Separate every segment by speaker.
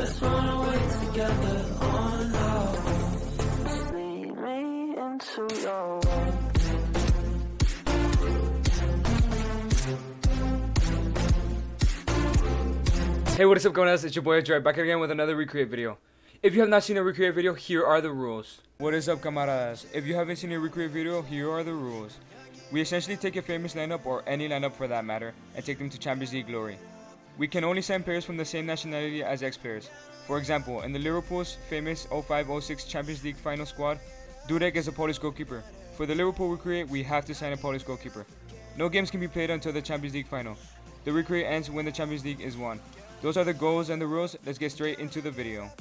Speaker 1: Let's run away together on love. Lead me into your world.
Speaker 2: Hey, what is up, guys? It's your boy Joy back again with another recreate video. If you have not seen a recreate video, here are the rules. What is up, camaradas? If you haven't seen a recreate video, here are the rules. We essentially take a famous lineup, or any lineup for that matter, and take them to Champions League glory. We can only sign players from the same nationality as ex-players. For example, in the Liverpool's famous 05-06 Champions League final squad, Dudek is a Polish goalkeeper. For the Liverpool recreate, we have to sign a Polish goalkeeper. No games can be played until the Champions League final. The recreate ends when the Champions League is won. Those are the goals and the rules. Let's get straight into the video.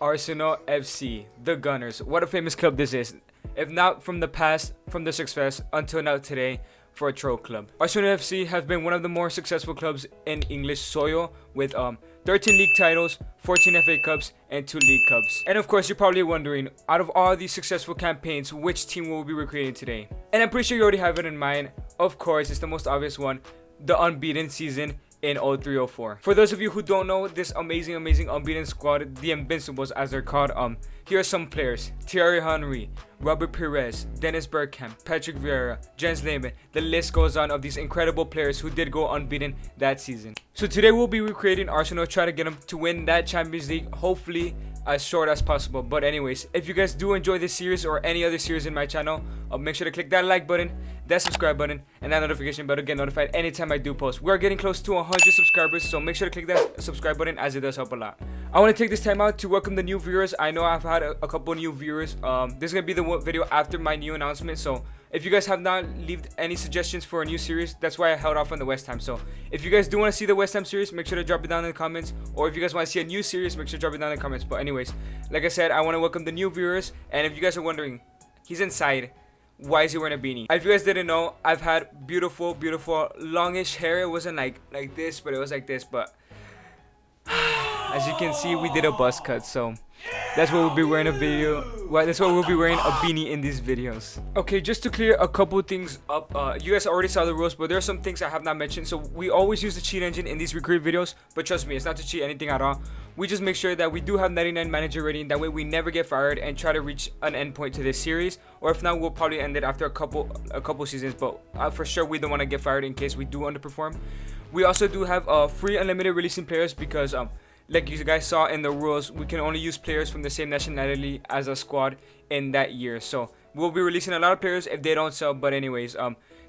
Speaker 2: Arsenal FC, the Gunners. What a famous club this is. If not from the past, from the success until now today for a troll club. Arsenal FC has been one of the more successful clubs in English soil with 13 league titles, 14 FA Cups, and 2 League Cups. And of course, you're probably wondering, out of all these successful campaigns, which team will we be recreating today? And I'm pretty sure you already have it in mind. Of course, it's the most obvious one, the unbeaten season in 03-04. For those of you who don't know this amazing unbeaten squad, the Invincibles as they're called, here are some players: Thiery Henry, Robert Pires, Dennis Bergkamp, Patrick Vieira, Jens Lehmann. The list goes on of these incredible players who did go unbeaten that season. So today we'll be recreating Arsenal, try to get them to win that Champions League, hopefully as short as possible. But anyways, if you guys do enjoy this series or any other series in my channel, make sure to click that like button, that subscribe button, and that notification bell to get notified anytime I do post. We're getting close to 100 subscribers, so make sure to click that subscribe button as it does help a lot. I want to take this time out to welcome the new viewers. I know I've had a couple new viewers. This is going to be the video after my new announcement, so if you guys have not left any suggestions for a new series, that's why I held off on the West Ham. So if you guys do want to see the West Ham series, make sure to drop it down in the comments. Or if you guys want to see a new series, make sure to drop it down in the comments. But anyways, like I said, I want to welcome the new viewers. And if you guys are wondering, he's inside, why is he wearing a beanie? If you guys didn't know, I've had beautiful longish hair. It wasn't like this, but it was like this. But as you can see, we did a buzz cut, so that's what we'll be wearing that's what we'll be wearing a beanie in these videos. Okay, just to clear a couple things up, you guys already saw the rules, but there are some things I have not mentioned. So we always use the cheat engine in these recruit videos, but trust me, it's not to cheat anything at all. We just make sure that we do have 99 manager rating, that way we never get fired, and try to reach an end point to this series. Or if not, we'll probably end it after a couple seasons, but for sure we don't want to get fired in case we do underperform. We also do have free unlimited releasing players because like you guys saw in the rules, we can only use players from the same nationality as a squad in that year. So we'll be releasing a lot of players if they don't sell. But anyways,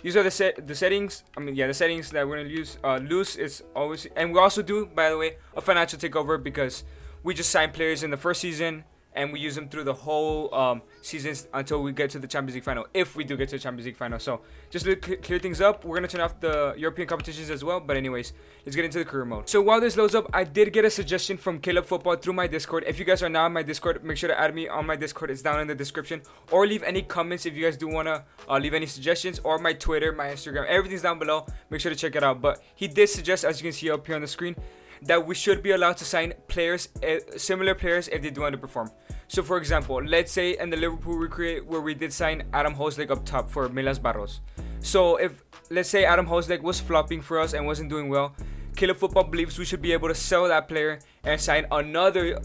Speaker 2: these are the settings. The settings that we're gonna use. Loose is always, and we also do, by the way, a financial takeover because we just sign players in the first season and we use them through the whole seasons until we get to the Champions League final, if we do get to the Champions League final. So just to clear things up, we're going to turn off the European competitions as well. But anyways, let's get into the career mode. So while this loads up, I did get a suggestion from Caleb Football through my Discord. If you guys are now on my Discord, make sure to add me on my Discord. It's down in the description. Or leave any comments if you guys do want to leave any suggestions. Or my Twitter, my Instagram, everything's down below. Make sure to check it out. But he did suggest, as you can see up here on the screen, that we should be allowed to sign players, similar players, if they do underperform. So for example, let's say in the Liverpool recreate where we did sign Adam Hosleg up top for Milas Barros. So if, let's say, Adam Hosleg was flopping for us and wasn't doing well, Killer Football believes we should be able to sell that player and sign another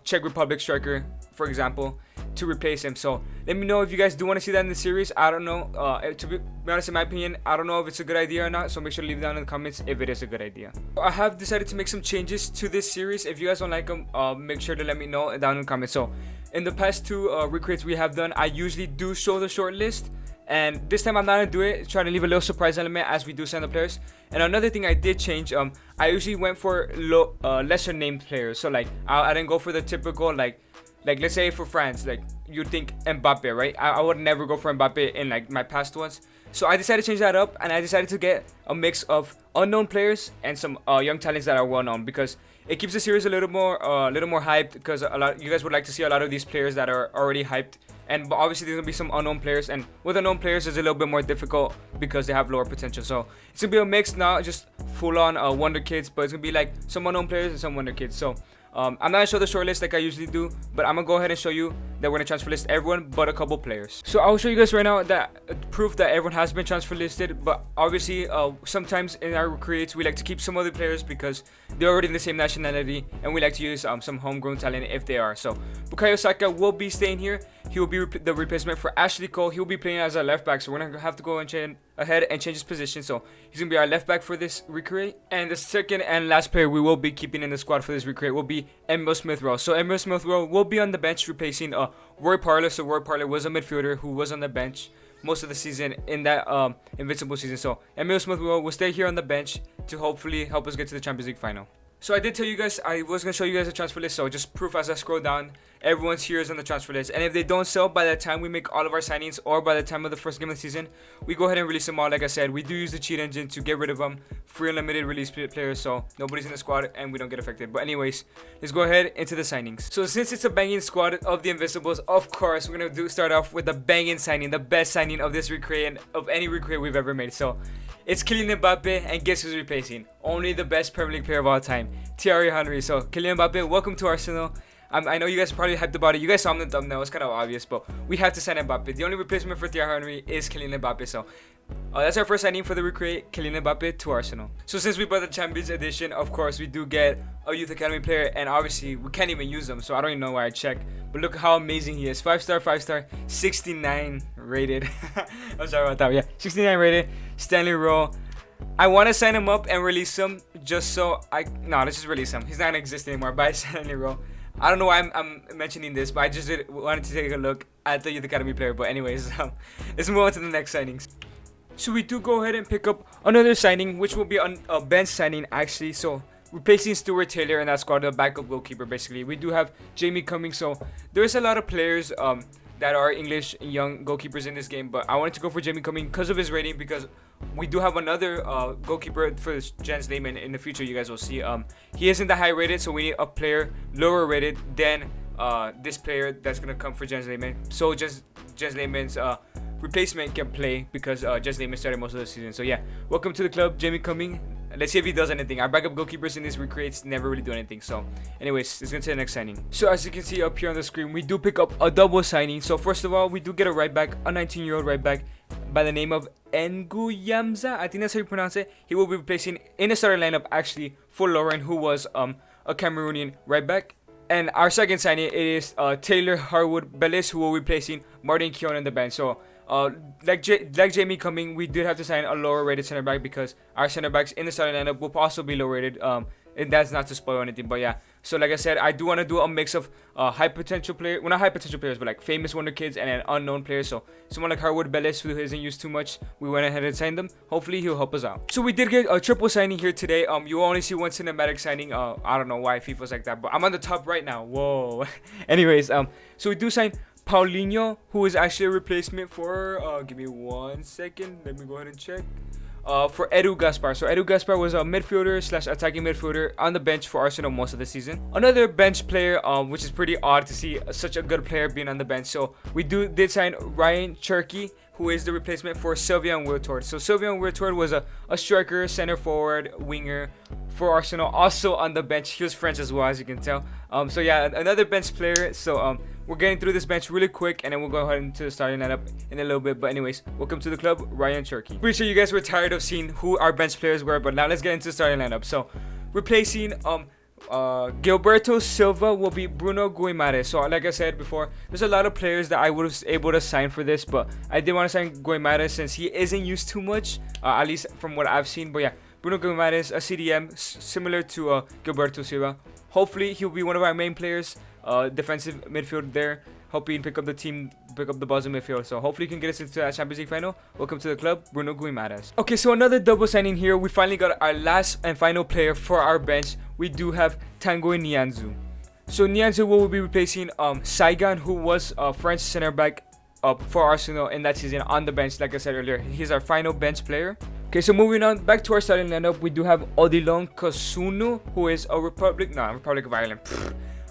Speaker 2: Czech Republic striker, for example, to replace him. So let me know if you guys do want to see that in the series. I don't know, to be honest, in my opinion, I don't know if it's a good idea or not, so make sure to leave down in the comments if it is a good idea. I have decided to make some changes to this series. If you guys don't like them, make sure to let me know down in the comments. So in the past two recreates we have done, I usually do show the short list, and this time I'm not gonna do it, trying to leave a little surprise element as we do sign the players. And another thing I did change, I usually went for lesser named players. So like I didn't go for the typical like let's say for France, like you'd think Mbappe, right? I would never go for Mbappe in like my past ones. So I decided to change that up, and I decided to get a mix of unknown players and some young talents that are well known, because it keeps the series a little more hyped, because you guys would like to see a lot of these players that are already hyped. And obviously there's gonna be some unknown players, and with unknown players it's a little bit more difficult because they have lower potential. So it's gonna be a mix, not just full on wonder kids, but it's gonna be like some unknown players and some wonder kids. So I'm not gonna show the short list like I usually do, but I'm gonna go ahead and show you that we're gonna transfer list everyone but a couple players. So I'll show you guys right now that proof that everyone has been transfer listed, but obviously sometimes in our creates we like to keep some other players because they're already in the same nationality, and we like to use some homegrown talent if they are. So Bukayo Saka will be staying here. He will be the replacement for Ashley Cole. He will be playing as a left back, so we're gonna have to go and ahead and change his position. So he's gonna be our left back for this recreate. And the second and last player we will be keeping in the squad for this recreate will be Emil Smith-Rowe. So Emil Smith-Rowe will be on the bench replacing Roy Parler. So Roy Parler was a midfielder who was on the bench most of the season in that Invincible season. So Emil Smith-Rowe will stay here on the bench to hopefully help us get to the Champions League final. So I did tell you guys I was going to show you guys a transfer list, so just proof as I scroll down, everyone's here is on the transfer list. And if they don't sell by the time we make all of our signings or by the time of the first game of the season, we go ahead and release them all. Like I said, we do use the cheat engine to get rid of them. Free unlimited release players, so nobody's in the squad and we don't get affected. But anyways, let's go ahead into the signings. So since it's a banging squad of the Invincibles, of course, we're going to start off with the banging signing, the best signing of this recreate and of any recreate we've ever made. So it's Kylian Mbappe, and guess who's replacing? Only the best Premier League player of all time, Thiery Henry. So Kylian Mbappe, welcome to Arsenal. I know you guys are probably hyped about it. You guys saw him in the thumbnail. It's kind of obvious, but we have to sign Mbappe. The only replacement for Thiery Henry is Kylian Mbappe. So that's our first signing for the recreate, Kylian Mbappe to Arsenal. So since we bought the Champions Edition, of course, we do get a Youth Academy player, and obviously we can't even use them, so I don't even know why I checked. But look how amazing he is. 5-star, 69 rated. I'm sorry about that. Yeah, 69 rated. Stanley Rowe. I want to sign him up and release him just so let's just release him. He's not gonna exist anymore. Bye, Stanley Rowe. I don't know why I'm mentioning this, but I just wanted to take a look at the Youth Academy player. But anyways, let's move on to the next signings. So we do go ahead and pick up another signing, which will be a bench signing actually. So replacing Stuart Taylor in that squad, the backup goalkeeper basically. We do have Jamie Cummings. So there's a lot of players that are English young goalkeepers in this game, but I wanted to go for Jamie Cummings because of his rating, because we do have another goalkeeper for Jens Lehmann in the future. You guys will see. He isn't that high rated, so we need a player lower rated than this player that's gonna come for Jens Lehmann. So Jens Lehmann's replacement can play because Jens Lehmann started most of the season. So yeah, welcome to the club, Jamie Cummings. Let's see if he does anything. Our backup goalkeepers in these recreates never really do anything. So anyways, let's get to the next signing. So as you can see up here on the screen, we do pick up a double signing. So first of all, we do get a right back, a 19-year-old right back by the name of Nguyamza. I think that's how you pronounce it. He will be replacing in the starting lineup actually for Lauren, who was a Cameroonian right back. And our second signing is Taylor Harwood Bellis, who will be replacing Martin Keown in the bench. So like Jamie Cummings, we did have to sign a lower rated center back because our center backs in the starting lineup will also be low rated. And that's not to spoil anything, but yeah. So like I said, I do want to do a mix of high potential players, well not high potential players, but like famous wonder kids and then unknown players. So someone like Harwood Bellis, who isn't used too much, we went ahead and signed them. Hopefully he'll help us out. So we did get a triple signing here today. You will only see one cinematic signing. I don't know why FIFA's like that, but I'm on the top right now. Whoa. Anyways, so we do sign Paulinho, who is actually a replacement for give me 1 second, let me go ahead and check. For Edu Gaspar. So Edu Gaspar was a midfielder / attacking midfielder on the bench for Arsenal most of the season. Another bench player, which is pretty odd to see such a good player being on the bench. So we did sign Ryan Cherky, who is the replacement for Sylvain Wiltord. So Sylvain Wiltord was a striker, center forward, winger for Arsenal, also on the bench. He was French as well, as you can tell. So yeah, another bench player. So we're getting through this bench really quick, and then we'll go ahead into the starting lineup in a little bit. But anyways, welcome to the club, Ryan Cherky. Pretty sure you guys were tired of seeing who our bench players were, but now let's get into the starting lineup. So replacing Gilberto Silva will be Bruno Guimaraes. So like I said before, there's a lot of players that I was able to sign for this, but I did want to sign Guimaraes since he isn't used too much, at least from what I've seen. But yeah, Bruno Guimaraes, a CDM similar to Gilberto Silva. Hopefully he'll be one of our main players, defensive midfield there, helping pick up the balls in midfield. So hopefully he can get us into that Champions League final. Welcome to the club, Bruno Guimaraes. Okay, so another double signing here. We finally got our last and final player for our bench. We do have Tanguy Nianzou. So Nianzou will be replacing Saigon, who was a French center back for Arsenal in that season on the bench. Like I said earlier, he's our final bench player. Okay, so moving on back to our starting lineup, we do have Odilon Kosunu, who is a Republic of Ireland,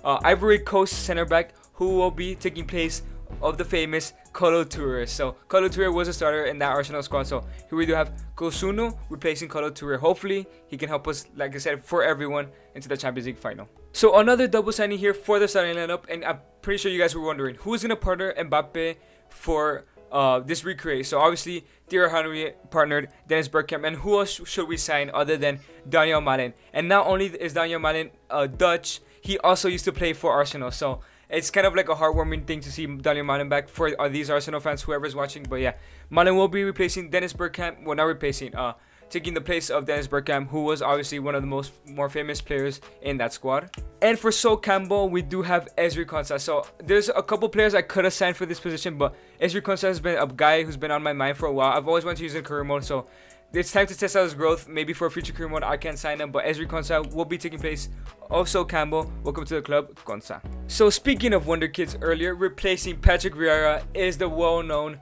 Speaker 2: Ivory Coast center back, who will be taking place of the famous Kolo Toure. So Kolo Toure was a starter in that Arsenal squad. So here we do have Kosuno replacing Kolo Toure. Hopefully he can help us, like I said, for everyone into the Champions League final. So another double signing here for the starting lineup, and I'm pretty sure you guys were wondering who's gonna partner Mbappe for this recreate. So obviously Thiery Henry partnered Dennis Bergkamp, and who else should we sign other than Daniel Malen? And not only is Daniel Malen Dutch, he also used to play for Arsenal. So it's kind of like a heartwarming thing to see Daniel Malen back for these Arsenal fans, whoever's watching. But yeah, Malen will be replacing Dennis Bergkamp. Well, not replacing, taking the place of Dennis Bergkamp, who was obviously one of the more famous players in that squad. And for Sol Campbell, we do have Ezri Konsa. So there's a couple players I could have signed for this position, but Ezri Konsa has been a guy who's been on my mind for a while. I've always wanted to use in career mode, so it's time to test out his growth. Maybe for a future career mode, I can sign him, but Ezri Konsa will be taking place of Sol Campbell. Welcome to the club, Konsa. So speaking of wonder kids earlier, replacing Patrick Vieira is the well-known,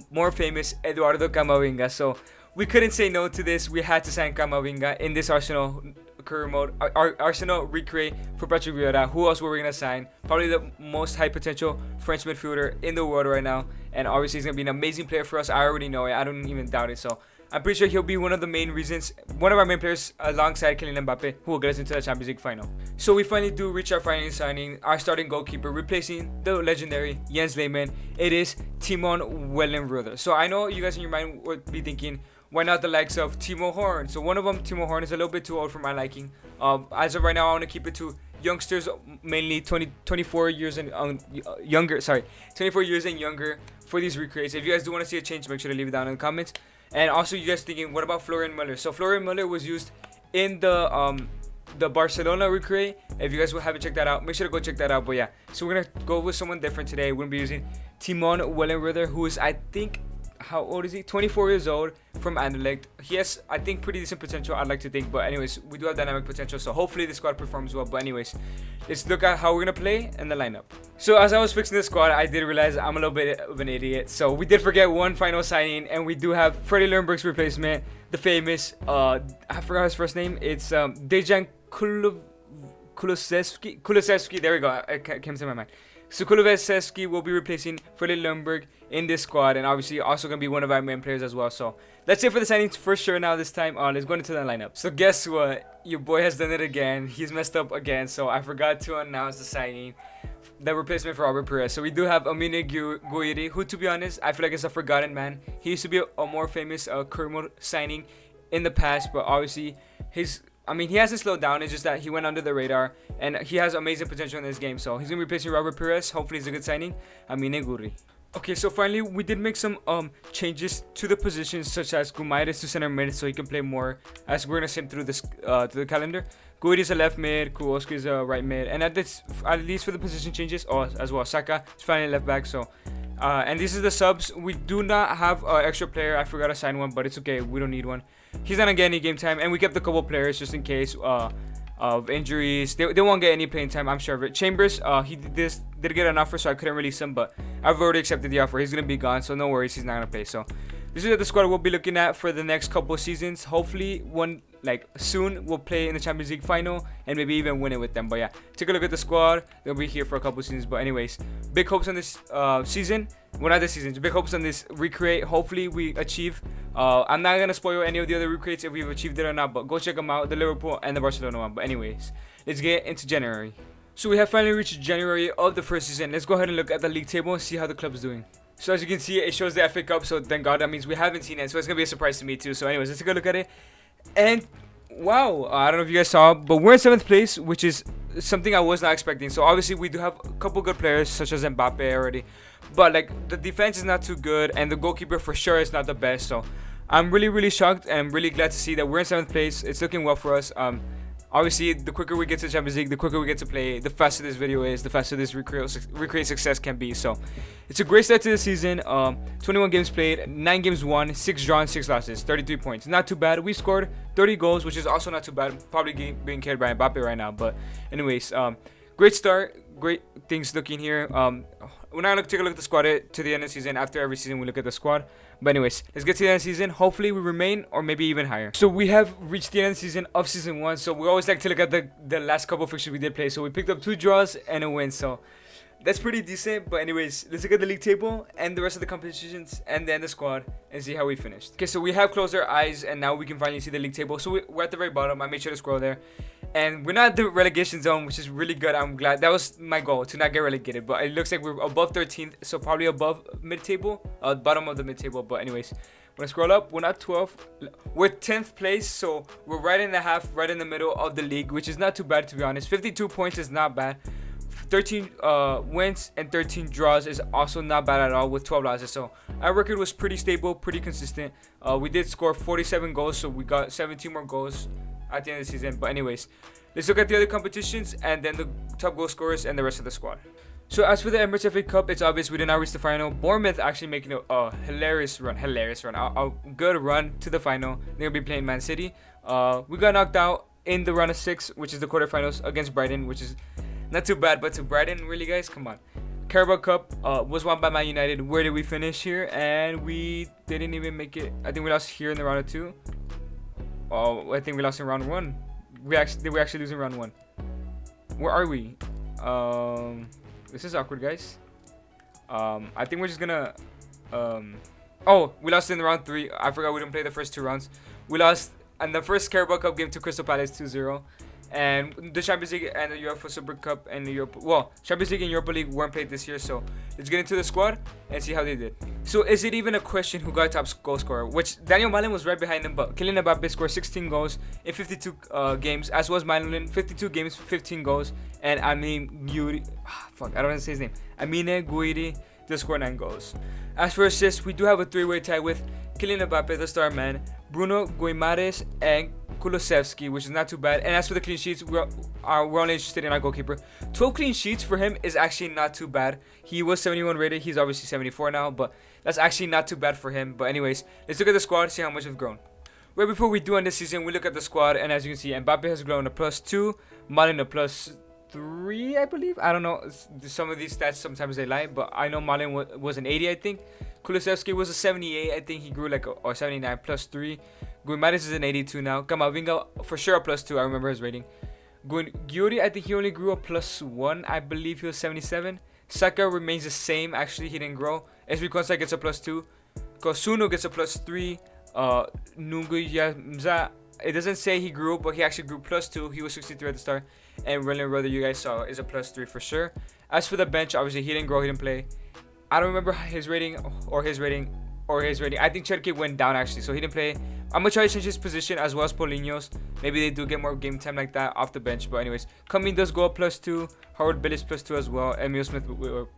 Speaker 2: more famous Eduardo Camavinga. So we couldn't say no to this. We had to sign Camavinga in this Arsenal career mode, Arsenal recreate for Patrick Vieira. Who else were we gonna sign? Probably the most high potential French midfielder in the world right now, and obviously he's gonna be an amazing player for us. I already know it. I don't even doubt it. So I'm pretty sure he'll be one of the main reasons, one of our main players alongside Kylian Mbappe, who will get us into the Champions League final. So we finally do reach our final signing, our starting goalkeeper, replacing the legendary Jens Lehmann. It is Timon Wellenreuter. So I know you guys in your mind would be thinking, why not the likes of Timo Horn? So one of them, Timo Horn, is a little bit too old for my liking. As of right now, I want to keep it to youngsters, mainly 24 years and younger. Sorry, 24 years and younger for these recreates. If you guys do want to see a change, make sure to leave it down in the comments. And also, you guys thinking, what about Florian Müller? So Florian Müller was used in the Barcelona recreate. If you guys haven't checked that out, make sure to go check that out. But yeah, so we're gonna go with someone different today. We're gonna be using Timon Wellenreuter, who is, I think, how old is he? 24 years old, from Anderlecht. He has, I think, pretty decent potential, I'd like to think. But anyways, we do have dynamic potential, so hopefully the squad performs well. But anyways, let's look at how we're gonna play and the lineup. So as I was fixing the squad, I did realize I'm a little bit of an idiot. So we did forget one final signing, and we do have Freddie Ljungberg's replacement, the famous, I forgot his first name. It's Dejan Kulusevski. There we go. It came to my mind. So Kulusevski will be replacing Freddie Ljungberg in this squad, and obviously also going to be one of our main players as well. So that's it for the signings for sure now this time. Let's go into the lineup. So guess what? Your boy has done it again. He's messed up again. So I forgot to announce the signing, the replacement for Robert Perez. So we do have Amine Gouiri, who, to be honest, I feel like it's a forgotten man. He used to be a more famous career mode signing in the past, but obviously he hasn't slowed down. It's just that he went under the radar, and he has amazing potential in this game. So he's going to be replacing Robert Perez. Hopefully it's a good signing. Amine Gouiri. Okay, so finally we did make some changes to the positions, such as Gumaitis to center mid, so he can play more, as we're going to sim through this to the calendar. Gouiri is a left mid, Kuoski is a right mid, and at least for the position changes, as well, Saka is finally left back. So and this is the subs. We do not have an extra player. I forgot to sign one, but it's okay. We don't need one. He's not gonna get any game time, and we kept a couple players just in case of injuries. They won't get any playing time, I'm sure of it. Chambers, he did get an offer, so I couldn't release him, but I've already accepted the offer. He's gonna be gone, so no worries. He's not gonna play. So this is the squad we'll be looking at for the next couple of seasons. Hopefully, soon we'll play in the Champions League final and maybe even win it with them. But yeah, take a look at the squad. They'll be here for a couple of seasons. But anyways, big hopes on this season. Well, not this season. Big hopes on this recreate. Hopefully we achieve. I'm not gonna spoil any of the other recreates if we've achieved it or not, but go check them out, the Liverpool and the Barcelona one. But anyways, let's get into January. So we have finally reached January of the first season. Let's go ahead and look at the league table and see how the club is doing. So as you can see, it shows the FA Cup, so thank God. That means we haven't seen it, so it's gonna be a surprise to me too. So anyways, let's take a look at it. And wow, I don't know if you guys saw, but we're in 7th place, which is something I was not expecting. So obviously we do have a couple good players, such as Mbappe already, but the defense is not too good, and the goalkeeper for sure is not the best. So I'm really shocked, and I'm really glad to see that we're in 7th place. It's looking well for us. Obviously, the quicker we get to the Champions League, the quicker we get to play, the faster this video is, the faster this recreate success can be. So it's a great start to the season. 21 games played, 9 games won, 6 drawn, 6 losses, 33 points. Not too bad. We scored 30 goals, which is also not too bad. Probably being carried by Mbappe right now. But anyways, great start. Great things looking here. We're not going to take a look at the squad to the end of the season. After every season, we look at the squad. But anyways, let's get to the end of the season. Hopefully, we remain or maybe even higher. So we have reached the end of the season of season 1. So we always like to look at the last couple of fixtures we did play. So we picked up 2 draws and a win. So that's pretty decent. But anyways, let's look at the league table and the rest of the competitions and then the squad and see how we finished. Okay, so we have closed our eyes and now we can finally see the league table. So we're at the very bottom. I made sure to scroll there. And we're not at the relegation zone, which is really good. I'm glad. That was my goal, to not get relegated. But it looks like we're above 13th, so probably above mid-table, bottom of the mid-table. But anyways, when I scroll up, we're not 12th. We're 10th place, so we're right in the half, right in the middle of the league, which is not too bad, to be honest. 52 points is not bad. 13 wins and 13 draws is also not bad at all with 12 losses. So our record was pretty stable, pretty consistent. We did score 47 goals, so we got 17 more goals at the end of the season. But anyways, let's look at the other competitions and then the top goal scorers and the rest of the squad. So as for the Emirates FA Cup, it's obvious we did not reach the final. Bournemouth actually making a hilarious run, a good run to the final. They'll be playing Man City. We got knocked out in the round of 6, which is the quarterfinals against Brighton, which is not too bad, but to Brighton, really, guys, come on. Carabao Cup was won by Man United. Where did we finish here? And we didn't even make it. I think we lost here in the round of 2. Oh, I think we lost in round 1. We're actually losing round 1. Where are we? This is awkward, guys. I think we're just gonna oh, we lost in the round 3. I forgot we didn't play the first 2 rounds. We lost in the first Carabao Cup game to Crystal Palace 2-0. And the Champions League and the UEFA Super Cup and the Champions League and Europa League weren't played this year. So let's get into the squad and see how they did. So is it even a question who got top goal scorer? Which Daniel Malin was right behind him, but Kylian Mbappe scored 16 goals in 52 games, as was Malin, 52 games, 15 goals, and Amine Guiri, I don't want to say his name. Amine Guiri just scored 9 goals. As for assists, we do have a 3-way tie with Kylian Mbappe, the star man, Bruno Guimaraes, and Kulusevski, which is not too bad. And as for the clean sheets, we're only interested in our goalkeeper. 12 clean sheets for him is actually not too bad. He was 71 rated. He's obviously 74 now, but that's actually not too bad for him. But anyways, let's look at the squad, see how much we've grown. Right before we do end this season, we look at the squad, and as you can see, Mbappe has grown a +2, Malin a +3, I believe. I don't know. Some of these stats, sometimes they lie, but I know Malin was an 80, I think. Kulusevski was a 78. I think he grew like or 79 +3. Guimaraes is an 82 now. Kamavinga for sure a +2. I remember his rating. Guiri, I think he only grew a +1. I believe he was 77. Saka remains the same. Actually, he didn't grow. Esri Konsa gets a +2. Kosuno gets a +3. Nunguyamza, it doesn't say he grew, but he actually grew +2. He was 63 at the start. And Renner Brother, you guys saw, is a +3 for sure. As for the bench, obviously he didn't grow, he didn't play. I don't remember his rating or his rating. I think Cherki went down actually, so he didn't play. I'm gonna try to change his position as well as Paulinho's. Maybe they do get more game time like that off the bench. But anyways, Cumming does go up +2. Howard Billis +2 as well. Emil Smith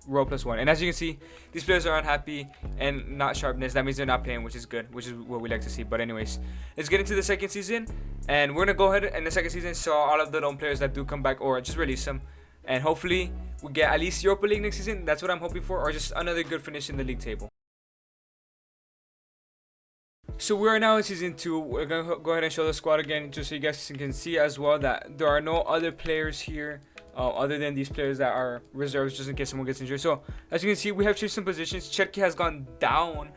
Speaker 2: row +1. And as you can see, these players are unhappy and not sharpness. That means they're not playing, which is good, which is what we like to see. But anyways, let's get into the second season, and we're gonna go ahead in the second season show all of the known players that do come back or just release them. And hopefully we get at least Europa League next season. That's what I'm hoping for, or just another good finish in the league table. So we are now in season 2. We're gonna go ahead and show the squad again, just so you guys can see as well that there are no other players here other than these players that are reserves, just in case someone gets injured. So as you can see, we have changed some positions. Cherki has gone down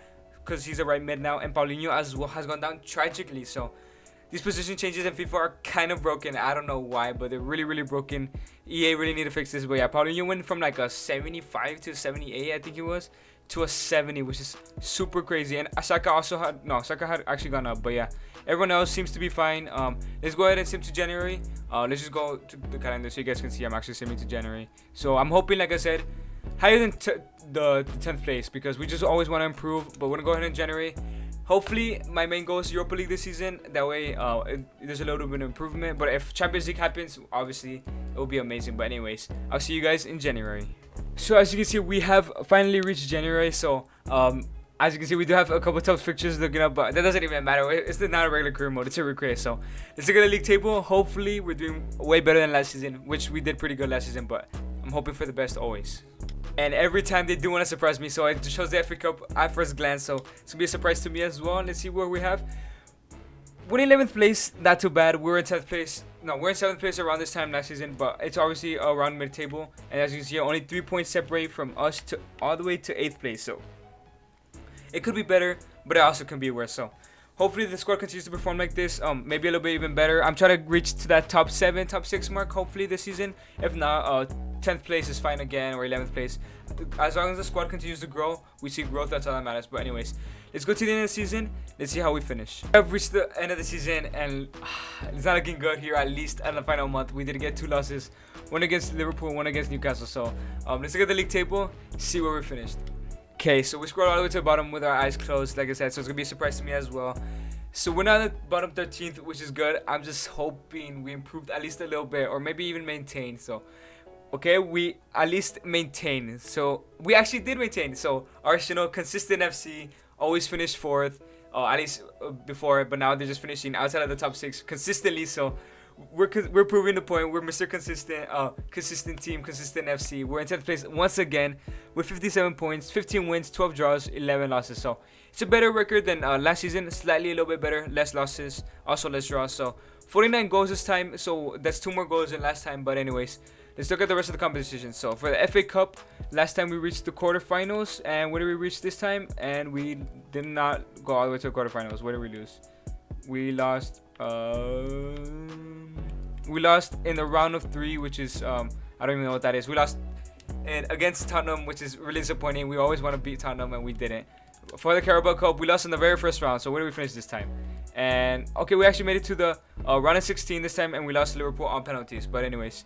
Speaker 2: because he's a right mid now, and Paulinho as well has gone down tragically. So these position changes in FIFA are kind of broken. I don't know why, but they're really broken. EA really need to fix this. But yeah, Paulinho went from like a 75 to 78, I think it was, to a 70, which is super crazy. And Saka had actually gone up. But yeah, everyone else seems to be fine. Let's go ahead and sim to January. Let's just go to the calendar so you guys can see I'm actually simming to January. So I'm hoping, like I said, higher than the 10th place, because we just always want to improve. But we're gonna go ahead in January. Hopefully my main goal is Europa League this season. That way there's a little bit of improvement. But if Champions League happens, obviously it will be amazing. But anyways, I'll see you guys in January. So as you can see, we have finally reached January. So as you can see, we do have a couple of tough fixtures looking up, but that doesn't even matter. It's not a regular career mode, it's a recreate. So let's look at the league table. Hopefully we're doing way better than last season, which we did pretty good last season, but I'm hoping for the best always. And every time they do want to surprise me, so it just shows the FA Cup at first glance. So it's gonna be a surprise to me as well. Let's see where we have. We're in 11th place, not too bad. We're in 10th place. No, we're in 7th place around this time last season, but it's obviously around mid-table. And as you can see, only 3 points separate from us to all the way to 8th place. So it could be better, but it also can be worse. So hopefully the squad continues to perform like this. Maybe a little bit even better. I'm trying to reach to that top 7, top 6 mark hopefully this season. If not, 10th place is fine again, or 11th place. As long as the squad continues to grow, we see growth. That's all that matters. But anyways, let's go to the end of the season. Let's see how we finish. I've reached the end of the season, and it's not looking good here. At least in the final month, we did get 2 losses, one against Liverpool, one against Newcastle. So let's look at the league table, see where we finished. Okay, so we scrolled all the way to the bottom with our eyes closed, like I said. So it's gonna be a surprise to me as well. So we're now at the bottom 13th, which is good. I'm just hoping we improved at least a little bit, or maybe even maintain. So, okay, we at least maintain. So we actually did maintain. So Arsenal, consistent FC, always finished 4th, at least before. But now they're just finishing outside of the top 6 consistently. So we're proving the point. We're Mr. Consistent, consistent team, consistent FC. We're in 10th place once again with 57 points, 15 wins, 12 draws, 11 losses. So it's a better record than last season, slightly a little bit better, less losses, also less draws. So 49 goals this time, so that's 2 more goals than last time. But anyways, let's look at the rest of the competition. So for the FA Cup, last time we reached the quarterfinals, and where did we reach this time? And we did not go all the way to the quarterfinals. Where did we lose? We lost in the round of 3, which is I don't even know what that is. We lost against Tottenham, which is really disappointing. We always want to beat Tottenham, and we didn't. For the Carabao Cup, we lost in the very first round. So where did we finish this time? And okay, we actually made it to the round of 16 this time, and we lost to Liverpool on penalties. But anyways,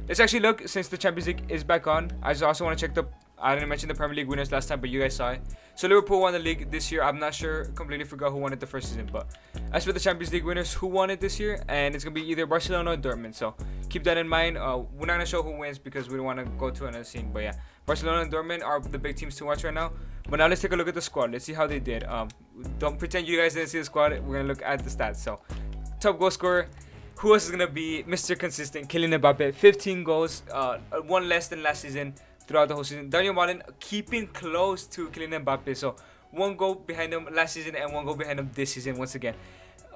Speaker 2: let's actually look, since the Champions League is back on. I just also want to check I didn't mention the Premier League winners last time, but you guys saw it. So Liverpool won the league this year. I'm not sure, completely forgot who won it the first season. But as for the Champions League winners, who won it this year? And it's going to be either Barcelona or Dortmund. So keep that in mind. We're not going to show who wins because we don't want to go to another scene. But yeah, Barcelona and Dortmund are the big teams to watch right now. But now let's take a look at the squad. Let's see how they did. Don't pretend you guys didn't see the squad. We're going to look at the stats. So top goal scorer. Who else is going to be Mr. Consistent? Kylian Mbappe, 15 goals, 1 less than last season throughout the whole season. Daniel Martin keeping close to Kylian Mbappe. So 1 goal behind him last season and 1 goal behind him this season once again.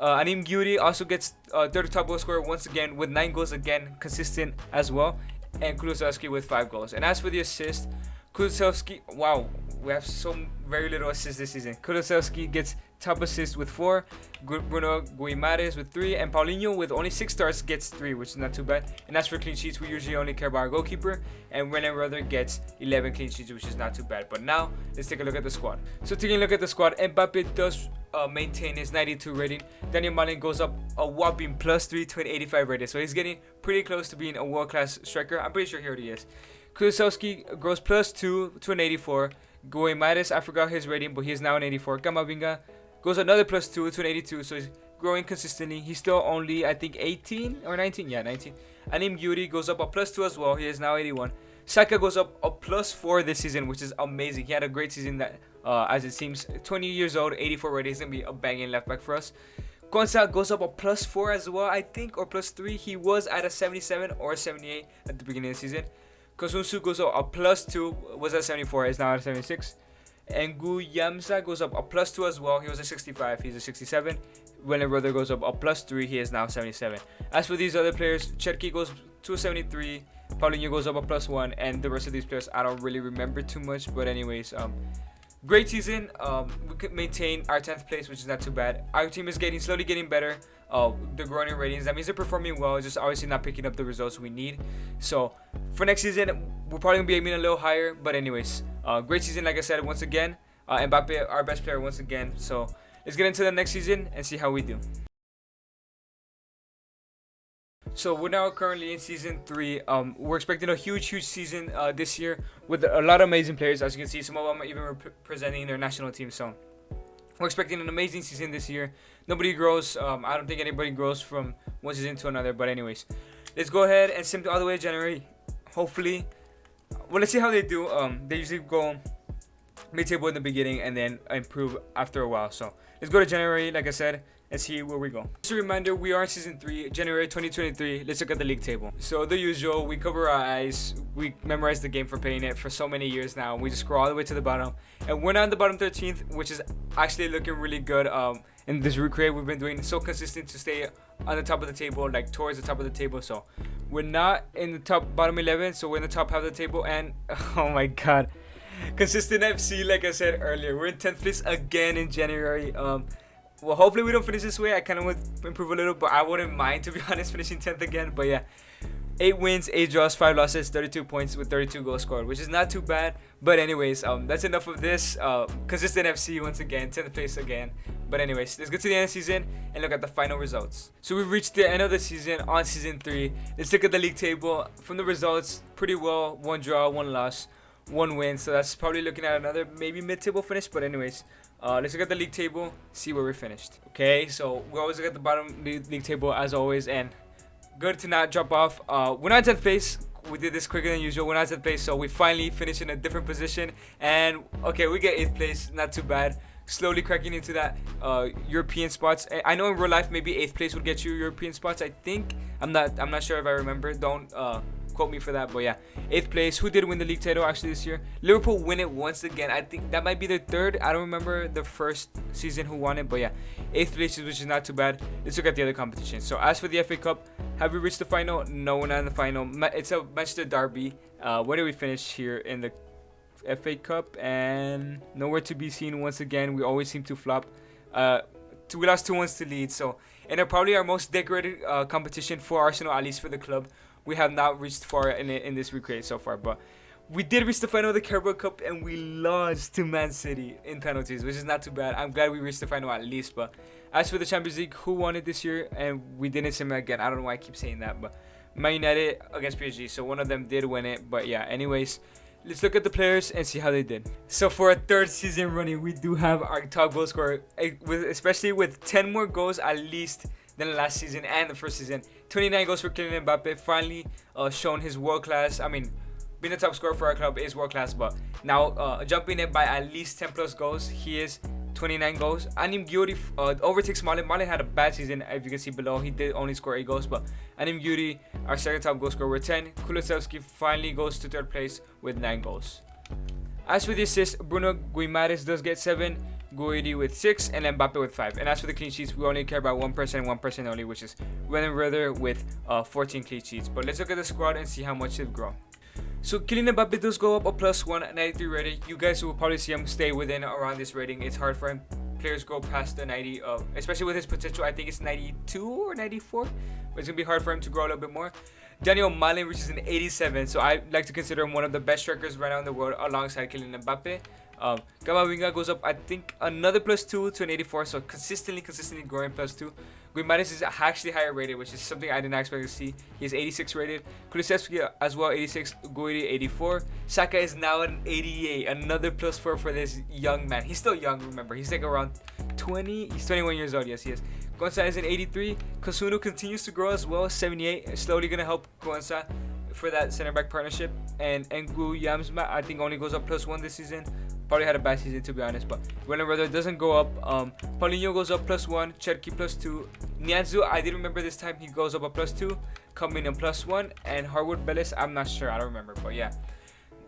Speaker 2: Anim Gyuri also gets third top goal scorer once again with 9 goals again, consistent as well. And Kulusevski with 5 goals. And as for the assist, Kulusevski, wow, we have so very little assists this season. Kulusevski gets top assist with 4, Bruno Guimaraes with 3, and Paulinho with only 6 stars gets 3, which is not too bad. And as for clean sheets, we usually only care about our goalkeeper, and Renan Rother gets 11 clean sheets, which is not too bad. But now let's take a look at the squad. So taking a look at the squad, Mbappe does maintain his 92 rating. Daniel Martin goes up a whopping +3 to an 85 rating, so he's getting pretty close to being a world-class striker. I'm pretty sure he already is. Kulusevski grows +2 to an 84. Guimaraes, I forgot his rating, but he is now an 84. Camavinga goes another +2 to an 82, so he's growing consistently. He's still only, I think, 18 or 19. Yeah, 19. Anim Gyuri goes up a +2 as well. He is now 81. Saka goes up a +4 this season, which is amazing. He had a great season that, as it seems, 20 years old, 84 rating. He's going to be a banging left back for us. Konsa goes up a +4 as well, I think, or +3. He was at a 77 or 78 at the beginning of the season. Kosunsu goes up a +2, was at 74, is now at 76. And Guyamsa goes up a +2 as well. He was a 65, he's a 67. Renan Rother goes up a +3, he is now 77. As for these other players, Cherki goes to a 73, Paulinho goes up a +1, and the rest of these players I don't really remember too much. But anyways, great season. We could maintain our 10th place, which is not too bad. Our team is slowly getting better. They're growing in ratings. That means they're performing well, just obviously not picking up the results we need. So for next season, we're probably gonna be aiming a little higher. But anyways, great season, like I said, once again. Mbappe, our best player once again. So let's get into the next season and see how we do. So we're now currently in season 3. We're expecting a huge season this year with a lot of amazing players. As you can see, some of them are even representing their national team. So we're expecting an amazing season this year. Nobody grows. I don't think anybody grows from one season to another. But anyways, let's go ahead and sim all the way to January. Hopefully, well, let's see how they do. They usually go mid-table in the beginning and then improve after a while. So let's go to January, like I said, and see where we go. Just a reminder, we are in season 3, January 2023. Let's look at the league table. So the usual, we cover our eyes. We memorize the game for playing it for so many years now. We just scroll all the way to the bottom, and we're now in the bottom 13th, which is actually looking really good. In this recreate, we've been doing so consistent to stay on the top of the table, like towards the top of the table. So we're not in the bottom 11, so we're in the top half of the table. And oh my god, consistent FC, like I said earlier, we're in 10th place again in January. Well, hopefully we don't finish this way. I kind of would improve a little, but I wouldn't mind, to be honest, finishing 10th again. But yeah, 8 wins, 8 draws, 5 losses, 32 points with 32 goals scored, which is not too bad. But anyways, that's enough of this. Consistent FC once again, 10th place again. But anyways, let's get to the end of the season and look at the final results. So we've reached the end of the season on season 3. Let's look at the league table. From the results, pretty well. 1 draw, 1 loss, 1 win. So that's probably looking at another maybe mid-table finish. But anyways, let's look at the league table, see where we finished. Okay, so we always look at the bottom league table as always, and good to not drop off. We're not 10th place. We did this quicker than usual. We're not 10th place, so we finally finished in a different position. And okay, we get 8th place, not too bad. Slowly cracking into that European spots. I know in real life maybe 8th place would get you European spots. I think I'm not sure if I remember. Don't quote me for that, but yeah, 8th place. Who did win the league title actually this year? Liverpool win it once again. I think that might be their 3rd. I don't remember the first season who won it, but yeah, 8th place, which is not too bad. Let's look at the other competitions. So as for the FA Cup, have we reached the final? No, we're not in the final. It's a Manchester derby. Where did we finish here in the FA Cup? And nowhere to be seen once again. We always seem to flop. We lost 2-1 to Leeds. So, and they're probably our most decorated competition for Arsenal, at least for the club. We have not reached far in this recreate so far, but we did reach the final of the Carabao Cup and we lost to Man City in penalties, which is not too bad. I'm glad we reached the final at least. But as for the Champions League, who won it this year? And we didn't see them again. I don't know why I keep saying that, but Man United against PSG. So one of them did win it. But yeah, anyways, let's look at the players and see how they did. So for a 3rd season running, we do have our top goal scorer, especially with 10 more goals at least than the last season and the first season. 29 goals for Kylian Mbappe. Finally shown his world class. I mean, being the top scorer for our club is world class, but now jumping it by at least 10 plus goals. He is 29 goals. Anim Gyuri overtakes Malin. Malin had a bad season, if you can see below. He did only score 8 goals, but Anim Gyuri, our 2nd top goal scorer, with 10. Kulusevski finally goes to 3rd place with 9 goals. As for the assists, Bruno Guimaraes does get 7. Guidi with 6 and Mbappe with 5. And as for the clean sheets, we only care about one person only, which is Renan Ruther with 14 clean sheets. But let's look at the squad and see how much they've grown. So Kylian Mbappe does go up a +1, 93 rated. You guys will probably see him stay within around this rating. It's hard for him. Players go past the 90, especially with his potential. I think it's 92 or 94. But it's gonna be hard for him to grow a little bit more. Daniel Malin reaches an 87, so I like to consider him one of the best strikers right now in the world alongside Kylian Mbappe. Camavinga goes up, I think, another +2 to an 84, so consistently growing +2. Guimaraes is actually higher rated, which is something I did not expect to see. He's 86 rated. Kulusevski as well, 86. Guidi, 84. Saka is now an 88, another +4 for this young man. He's still young, remember. He's like around 20. He's 21 years old, yes, he is. Gonza is an 83. Kosunu continues to grow as well, 78. Slowly going to help Gonza for that center back partnership. And Ngu Yamsma, I think, only goes up +1 this season. Probably had a bad season, to be honest, but Renan Ruther doesn't go up. Paulinho goes up +1, Cherki +2. Nianzu, I did remember this time, he goes up a +2. Coming in +1, and Harwood Bellis, I'm not sure, I don't remember, but yeah.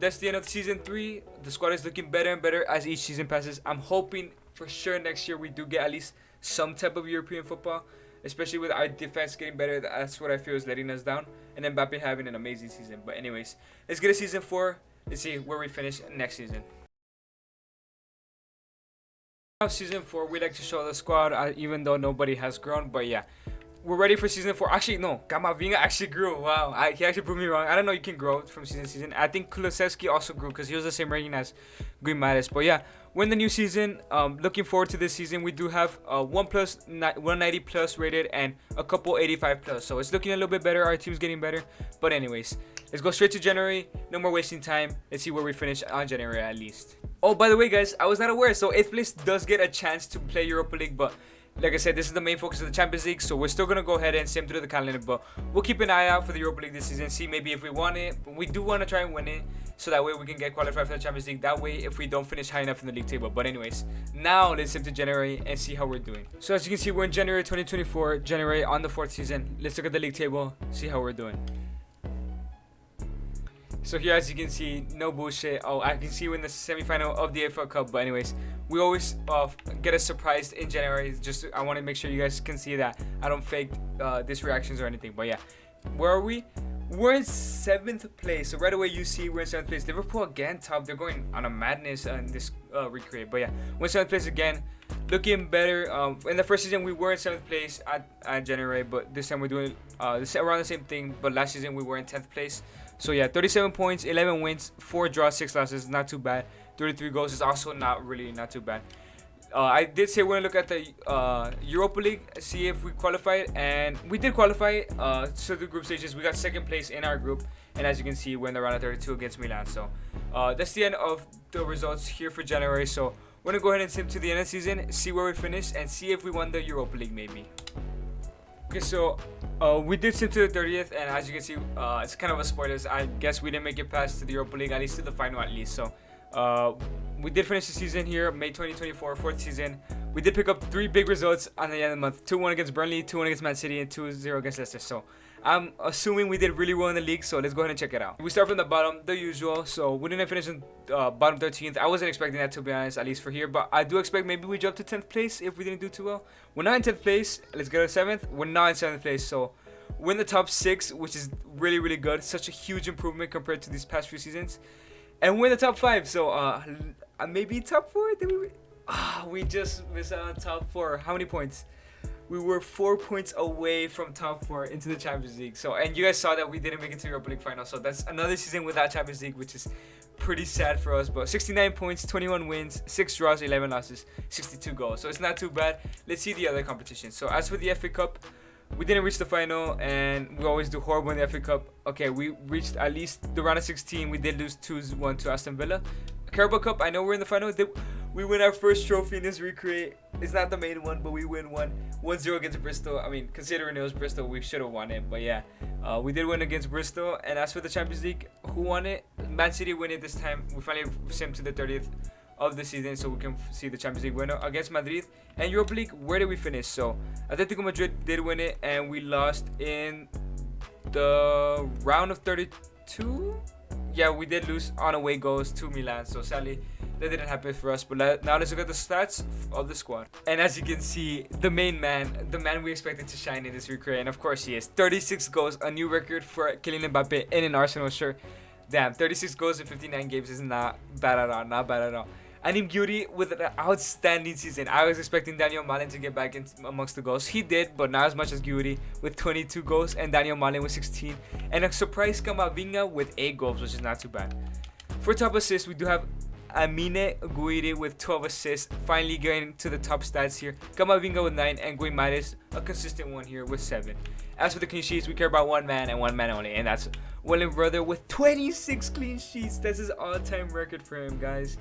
Speaker 2: That's the end of season 3. The squad is looking better and better as each season passes. I'm hoping for sure next year we do get at least some type of European football, especially with our defense getting better. That's what I feel is letting us down, and Mbappe having an amazing season. But anyways, let's get to season 4. Let's see where we finish next season. Now season 4, we like to show the squad even though nobody has grown, but yeah, we're ready for season 4. Actually, no, Camavinga actually grew. Wow, he actually proved me wrong. I don't know, you can grow from season to season. I think Kulusevski also grew because he was the same rating as Guimaraes. But yeah, we're in the new season. Looking forward to this season. We do have 190 plus rated and a couple 85 plus, so it's looking a little bit better. Our team's getting better. But anyways, let's go straight to January. No more wasting time. Let's see where we finish on January at least. Oh, by the way, guys, I was not aware. So 8th place does get a chance to play Europa League, but like I said, this is the main focus of the Champions League, so we're still going to go ahead and sim through the calendar, but we'll keep an eye out for the Europa League this season, see maybe if we want it. But we do want to try and win it, so that way we can get qualified for the Champions League. That way, if we don't finish high enough in the league table. But anyways, now let's sim to January and see how we're doing. So as you can see, we're in January 2024, January on the 4th season. Let's look at the league table, see how we're doing. So here, as you can see, no bullshit. Oh, I can see we're in the semi-final of the FA Cup. But anyways, we always get us surprised in January. Just I want to make sure you guys can see that I don't fake these reactions or anything. But yeah, where are we? We're in 7th place. So right away you see we're in 7th place. Liverpool again top. They're going on a madness in this recreate. But yeah, we're in 7th place again. looking better. In the first season we were in 7th place at January, but this time we're doing around the same thing. But last season we were in 10th place. So yeah, 37 points, 11 wins, 4 draws, 6 losses. Not too bad. 33 goals is also not too bad. I did say we're gonna look at the Europa League, see if we qualified, and we did qualify. So the group stages, we got 2nd place in our group, and as you can see, we're in the round of 32 against Milan. So that's the end of the results here for January. So we're gonna go ahead and sim to the end of the season, see where we finish, and see if we won the Europa League maybe. Okay, so we did sim to the 30th, and as you can see, it's kind of a spoilers. I guess we didn't make it past to the Europa League, at least to the final at least. So we did finish the season here, May 2024, 4th season. We did pick up 3 big results on the end of the month. 2-1 against Burnley, 2-1 against Man City, and 2-0 against Leicester. So I'm assuming we did really well in the league, so let's go ahead and check it out. We start from the bottom, the usual. So we didn't finish in bottom 13th. I wasn't expecting that, to be honest, at least for here. But I do expect maybe we jump to 10th place if we didn't do too well. We're not in 10th place. Let's go to 7th. We're not in 7th place. So we're in the top 6, which is really good. Such a huge improvement compared to these past few seasons. And we're in the top 5. So maybe top 4. Did we just missed out on top 4. How many points? We were 4 points away from top 4 into the Champions League. So, and you guys saw that we didn't make it to the Europa League final. So that's another season without Champions League, which is pretty sad for us. But 69 points, 21 wins, 6 draws, 11 losses, 62 goals. So it's not too bad. Let's see the other competitions. So as for the FA Cup, we didn't reach the final, and we always do horrible in the FA Cup. Okay, we reached at least the round of 16. We did lose 2-1 to Aston Villa. Carabao Cup, I know we're in the final. We win our first trophy in this recreate. It's not the main one, but we win 1-0 against Bristol. I mean, considering it was Bristol, we should have won it. But yeah, we did win against Bristol. And as for the Champions League, who won it? Man City win it this time. We finally sim to the 30th of the season, so we can see the Champions League winner against Madrid. And Europa League, where did we finish? So Atletico Madrid did win it, and we lost in the round of 32. Yeah, we did lose on away goals to Milan, so sadly that didn't happen for us. But now let's look at the stats of the squad. And as you can see, the main man, the man we expected to shine in this recreate, and of course he is. 36 goals, a new record for Kylian Mbappe in an Arsenal shirt. Damn, 36 goals in 59 games is not bad at all, not bad at all. Anim Gyuri with an outstanding season. I was expecting Daniel Malin to get back in amongst the goals. He did, but not as much as Gyuri with 22 goals and Daniel Malin with 16. And a surprise Camavinga with 8 goals, which is not too bad. For top assists, we do have Amine Guiri with 12 assists, finally getting to the top stats here. Camavinga with 9 and Guimares, a consistent one here with 7. As for the clean sheets, we care about one man and one man only, and that's William Brother with 26 clean sheets. That's his all-time record for him, guys.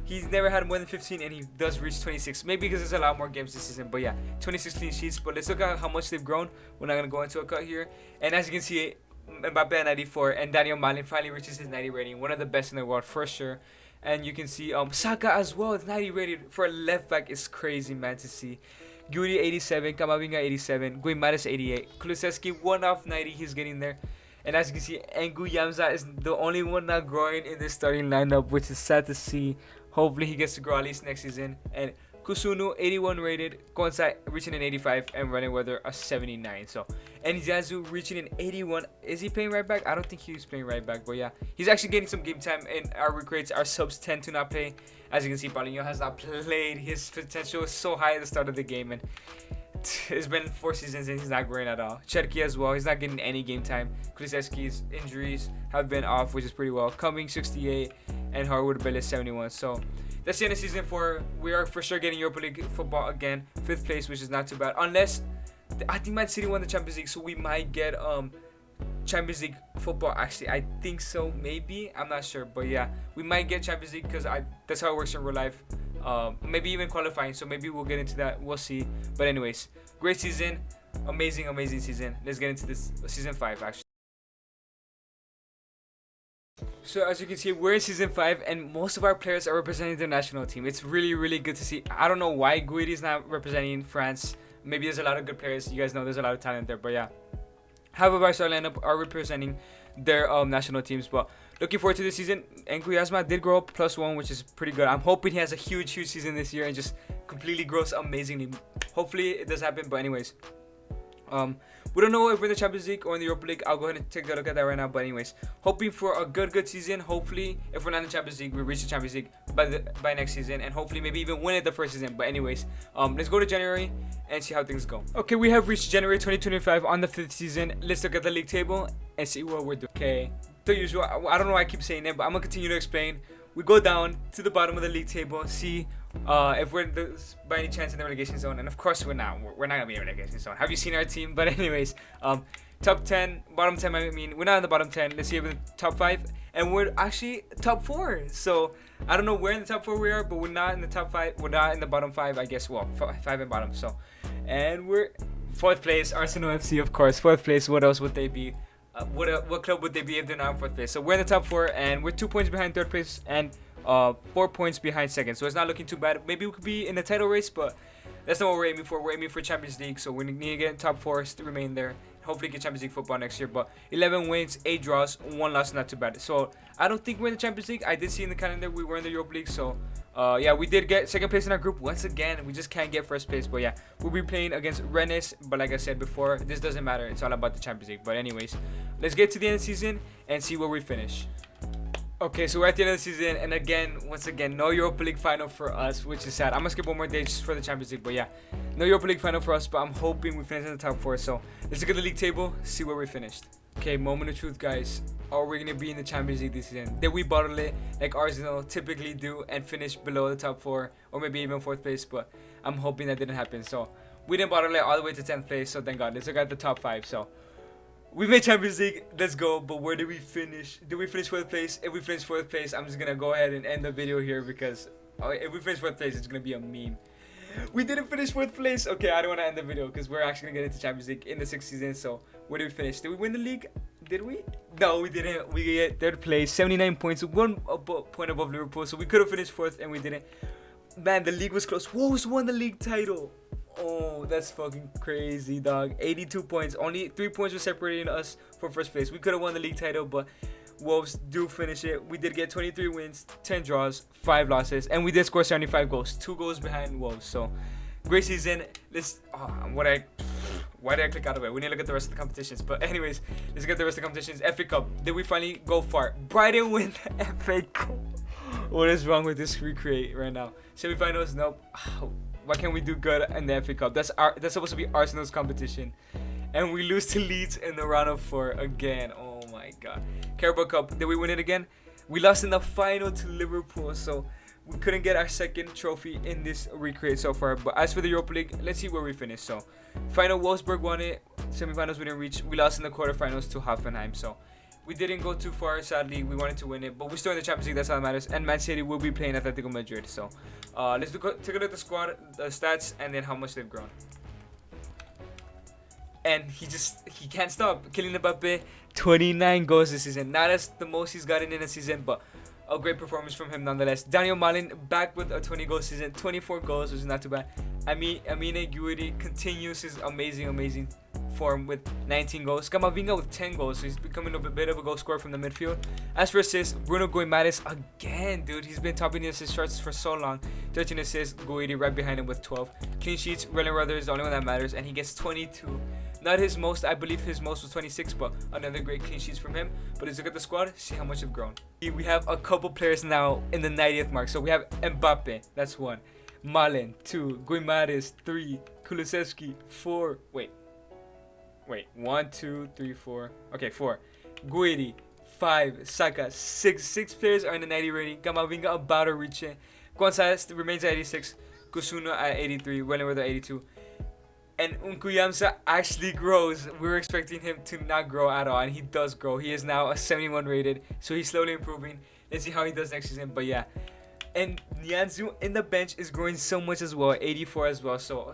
Speaker 2: He's never had more than 15, and he does reach 26. Maybe because there's a lot more games this season, but yeah, 26 clean sheets. But let's look at how much they've grown. We're not going to go into a cut here. And as you can see, Mbappe at 94, and Daniel Malin finally reaches his 90 rating. One of the best in the world, for sure. And you can see Saka as well, is 90 rated for a left back. It's crazy, man, to see. Gyuri 87, Camavinga 87, Guimares 88, Kulusevski 1 off 90, he's getting there. And as you can see, Engu Yamza is the only one not growing in this starting lineup, which is sad to see. Hopefully he gets to grow at least next season. And Kusunu 81 rated, Konsai reaching an 85, and Running Weather a 79. So, and Zazu reaching an 81. Is he playing right back? I don't think he's playing right back, but yeah, he's actually getting some game time. And our recruits, our subs tend to not play. As you can see, Paulinho has not played. His potential is so high at the start of the game, and it's been 4 seasons and he's not growing at all. Cherki as well, he's not getting any game time. Kulusevski's injuries have been off, which is pretty well. Cumming 68 and Harwood Bellis 71. So that's the end of season 4. We are for sure getting Europa League football again. 5th place, which is not too bad. Unless I think Man City won the Champions League, so we might get Champions League football. Actually, I think so, maybe, I'm not sure, but yeah, we might get Champions League because that's how it works in real life. Maybe even qualifying, so maybe we'll get into that, we'll see. But anyways, great season, amazing season. Let's get into this season 5 actually. So as you can see, we're in season 5 and most of our players are representing the national team. It's really good to see. I don't know why Guidi is not representing France. Maybe there's a lot of good players, you guys know there's a lot of talent there, but yeah, half of our star lineup are representing their national teams. But looking forward to this season. Nkuyasma did grow up +1, which is pretty good. I'm hoping he has a huge season this year and just completely grows amazingly. Hopefully it does happen. But anyways, We don't know if we're in the Champions League or in the Europa League. I'll go ahead and take a look at that right now. But anyways, hoping for a good season. Hopefully, if we're not in the Champions League, we reach the Champions League by next season, and hopefully maybe even win it the first season. But anyways, let's go to January and see how things go. Okay, we have reached January 2025 on the 5th season. Let's look at the league table and see what we're doing. Okay, the usual. I don't know why I keep saying it, but I'm gonna continue to explain. We go down to the bottom of the league table, see if we're by any chance in the relegation zone, and of course we're not. We're not gonna be in the relegation zone. Have you seen our team? But anyways, top 10, bottom 10. I mean, we're not in the bottom 10. Let's see if we're in the top 5, and we're actually top 4. So I don't know where in the top 4 we are, but we're not in the top 5. We're not in the bottom 5, I guess. Well, 5 and bottom. So, and we're 4th place, Arsenal FC, of course. 4th place. What else would they be? What club would they be if they're not in 4th place? So we're in the top 4, and we're 2 points behind 3rd place and 4 points behind 2nd. So it's not looking too bad. Maybe we could be in the title race, but that's not what we're aiming for. We're aiming for Champions League, so we need to get in top 4 to remain there. Hopefully get Champions League football next year. But 11 wins, 8 draws, 1 loss, not too bad. So I don't think we're in the Champions League. I did see in the calendar we were in the Europa League. So yeah, we did get 2nd place in our group once again. We just can't get 1st place. But yeah, we'll be playing against Rennes. But like I said before, this doesn't matter. It's all about the Champions League. But anyways, let's get to the end of the season and see where we finish. Okay, so we're at the end of the season, and again, once again, no Europa League final for us, which is sad. I'm gonna skip one more day just for the Champions League, but yeah, no Europa League final for us, but I'm hoping we finish in the top 4. So let's look at the league table, see where we finished. Okay, moment of truth, guys. Are we gonna be in the Champions League this season? Did we bottle it like Arsenal typically do and finish below the top 4, or maybe even 4th place? But I'm hoping that didn't happen. So we didn't bottle it all the way to 10th place, so thank God. Let's look at the top 5. So we made Champions League, let's go. But where did we finish? Did we finish 4th place? If we finish 4th place, I'm just gonna go ahead and end the video here, because if we finish 4th place, it's gonna be a meme. We didn't finish 4th place. Okay, I don't want to end the video because we're actually gonna get into Champions League in the 6th season. So where did we finish? Did we win the league? Did we? No, we didn't. We get 3rd place, 79 points, 1 point above Liverpool. So we could have finished 4th and we didn't. Man, the league was close. Wolves won the league title. Oh, that's fucking crazy, dog. 82 points. Only 3 points were separating us from 1st place. We could have won the league title, but Wolves do finish it. We did get 23 wins, 10 draws, 5 losses, and we did score 75 goals. 2 goals behind Wolves. So, great season. Let's... why did I click out of it? We need to look at the rest of the competitions. But anyways, let's get the rest of the competitions. FA Cup. Did we finally go far? Brighton win the FA Cup. What is wrong with this recreate right now? Semi-finals? Nope. Why can't we do good in the FA Cup? That's supposed to be Arsenal's competition, and we lose to Leeds in the round of 4 again. Oh my God. Carabao Cup. Did we win it again? We lost in the final to Liverpool, so we couldn't get our 2nd trophy in this recreate so far. But as for the Europa League, let's see where we finish. So final, Wolfsburg won it. Semi-finals we didn't reach. We lost in the quarterfinals to Hoffenheim. So we didn't go too far, sadly. We wanted to win it, but we're still in the Champions League. That's all that matters. And Man City will be playing Atletico Madrid. So let's take a look at the squad, the stats, and then how much they've grown. And he can't stop. Kylian Mbappe, 29 goals this season. Not as the most he's gotten in a season, but a great performance from him nonetheless. Daniel Malin back with a 20-goal season, 24 goals, which is not too bad. Amine Guiri continues his amazing form with 19 goals. Camavinga with 10 goals, so he's becoming a bit of a goal scorer from the midfield. As for assists, Bruno Guimaraes again, dude. He's been topping the assist charts for so long. 13 assists, Guiri right behind him with 12. Clean sheets, Raylan Rother is the only one that matters, and he gets 22. Not his most, I believe his most was 26, but another great clean sheets from him. But let's look at the squad, see how much they've grown. We have a couple players now in the 90th mark. So we have Mbappe, that's 1. Malin, 2. Guimaraes, 3. Kulusevski, 4. Wait, 1, 2, 3, 4. Okay, 4. Guiri, 5. Saka, 6. 6 players are in the 90 rating. Camavinga about to reach it. Gonzalez remains at 86. Kusuna at 83. Wellenworth at 82. And Nkuyamsa actually grows. We were expecting him to not grow at all, and he does grow. He is now a 71 rated, so he's slowly improving. Let's see how he does next season. But yeah, and Nianzou in the bench is growing so much as well, 84 as well. So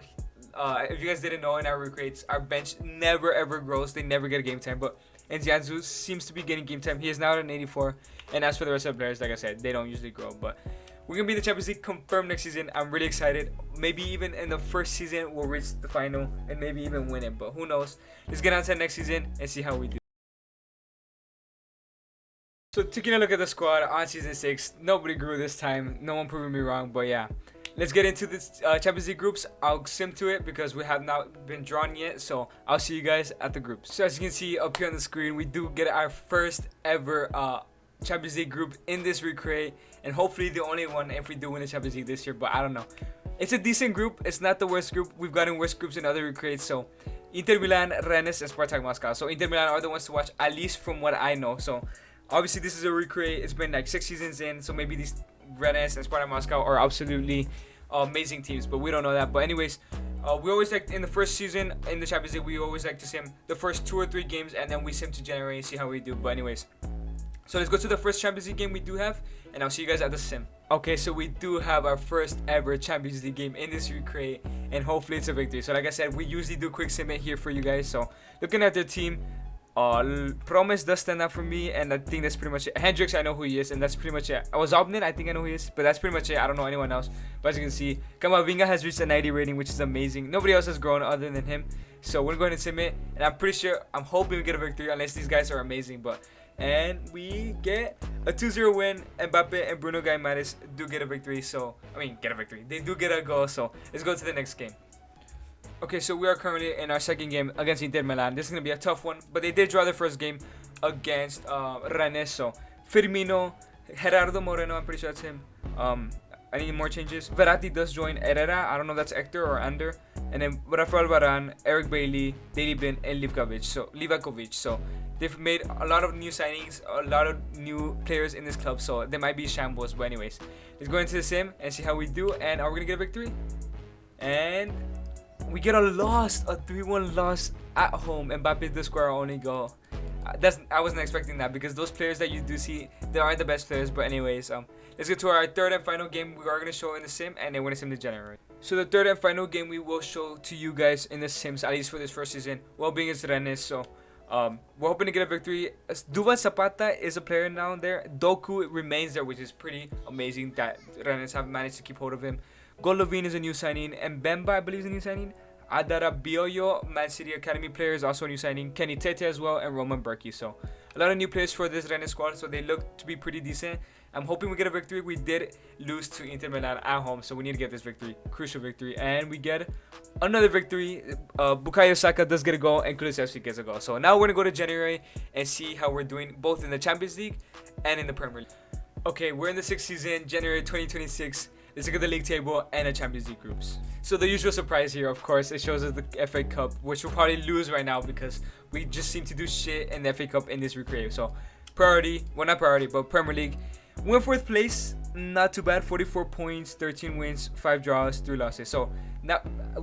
Speaker 2: if you guys didn't know, in our recreates, our bench never ever grows. They never get a game time, but and Nianzou seems to be getting game time. He is now at an 84. And as for the rest of the players, like I said, they don't usually grow, but we're going to be in the Champions League confirmed next season. I'm really excited. Maybe even in the first season, we'll reach the final and maybe even win it. But who knows? Let's get on to next season and see how we do. So taking a look at the squad on season 6, nobody grew this time. No one proving me wrong. But yeah, let's get into this Champions League groups. I'll sim to it because we have not been drawn yet. So I'll see you guys at the groups. So as you can see up here on the screen, we do get our first ever Champions League group in this recreate, and hopefully the only one if we do win the Champions League this year. But I don't know. It's a decent group. It's not the worst group. We've gotten worse groups in other recreates. So Inter Milan, Rennes, and Spartak Moscow. So Inter Milan are the ones to watch, at least from what I know. So obviously this is a recreate. It's been like 6 seasons in, so maybe these Rennes and Spartak Moscow are absolutely amazing teams, but we don't know that. But anyways, we always like in the first season in the Champions League, we always like to sim the first 2 or 3 games, and then we sim to January and see how we do. But anyways, so let's go to the first Champions League game we do have, and I'll see you guys at the sim. Okay, so we do have our first ever Champions League game in this recreate, and hopefully it's a victory. So like I said, we usually do quick sim it here for you guys. So looking at their team, Promise does stand out for me, and I think that's pretty much it. Hendricks, I know who he is, and that's pretty much it. I was Obnit, I think I know who he is, but that's pretty much it. I don't know anyone else. But as you can see, Kamavinga has reached a 90 rating, which is amazing. Nobody else has grown other than him. So we're going to sim it, and I'm pretty sure, I'm hoping we get a victory, unless these guys are amazing. And we get a 2-0 win. Mbappe and Bruno Guimaraes do get a victory. So, I mean, get a victory. They do get a goal. So, let's go to the next game. Okay, so we are currently in our second game against Inter Milan. This is going to be a tough one, but they did draw their first game against Rennes. So, Firmino, Gerardo Moreno, I'm pretty sure that's him. I need more changes. Verratti does join Herrera. I don't know if that's Hector or Ander. And then Rafael Varane, Eric Bailey, Daily Bin, and Livakovic. So, they've made a lot of new signings, a lot of new players in this club. So, they might be shambles. But anyways, let's go into the sim and see how we do. And are we going to get a victory? And we get a loss, a 3-1 loss at home. Mbappe does score our only goal. I wasn't expecting that, because those players that you do see, they aren't the best players. But anyways, let's get to our third and final game we are going to show in the sim, and then we're going to sim to January. So the third and final game we will show to you guys in the sims, at least for this first season, will be against Rennes. So we're hoping to get a victory. Duvan Zapata is a player now there. Doku remains there, which is pretty amazing that Rennes have managed to keep hold of him. Golovin is a new signing, and Bemba, I believe, is a new signing. Adara Bioyo, Man City Academy player, is also a new signing. Kenny Tete as well, and Roman Berkey. So a lot of new players for this Rennes squad, so they look to be pretty decent. I'm hoping we get a victory. We did lose to Inter Milan at home, so we need to get this victory, crucial victory, and we get another victory. Bukayo Saka does get a goal, and Kulusevski gets a goal. So now we're gonna go to January and see how we're doing, both in the Champions League and in the Premier League. Okay, we're in the 6th season, January 2026. Let's look at the league table and the Champions League groups. So the usual surprise here, of course, it shows us the FA Cup, which we'll probably lose right now because we just seem to do shit in the FA Cup in this recreate. So priority, well, not priority, but Premier League. We're in 4th place, not too bad. 44 points, 13 wins, 5 draws, 3 losses. So now,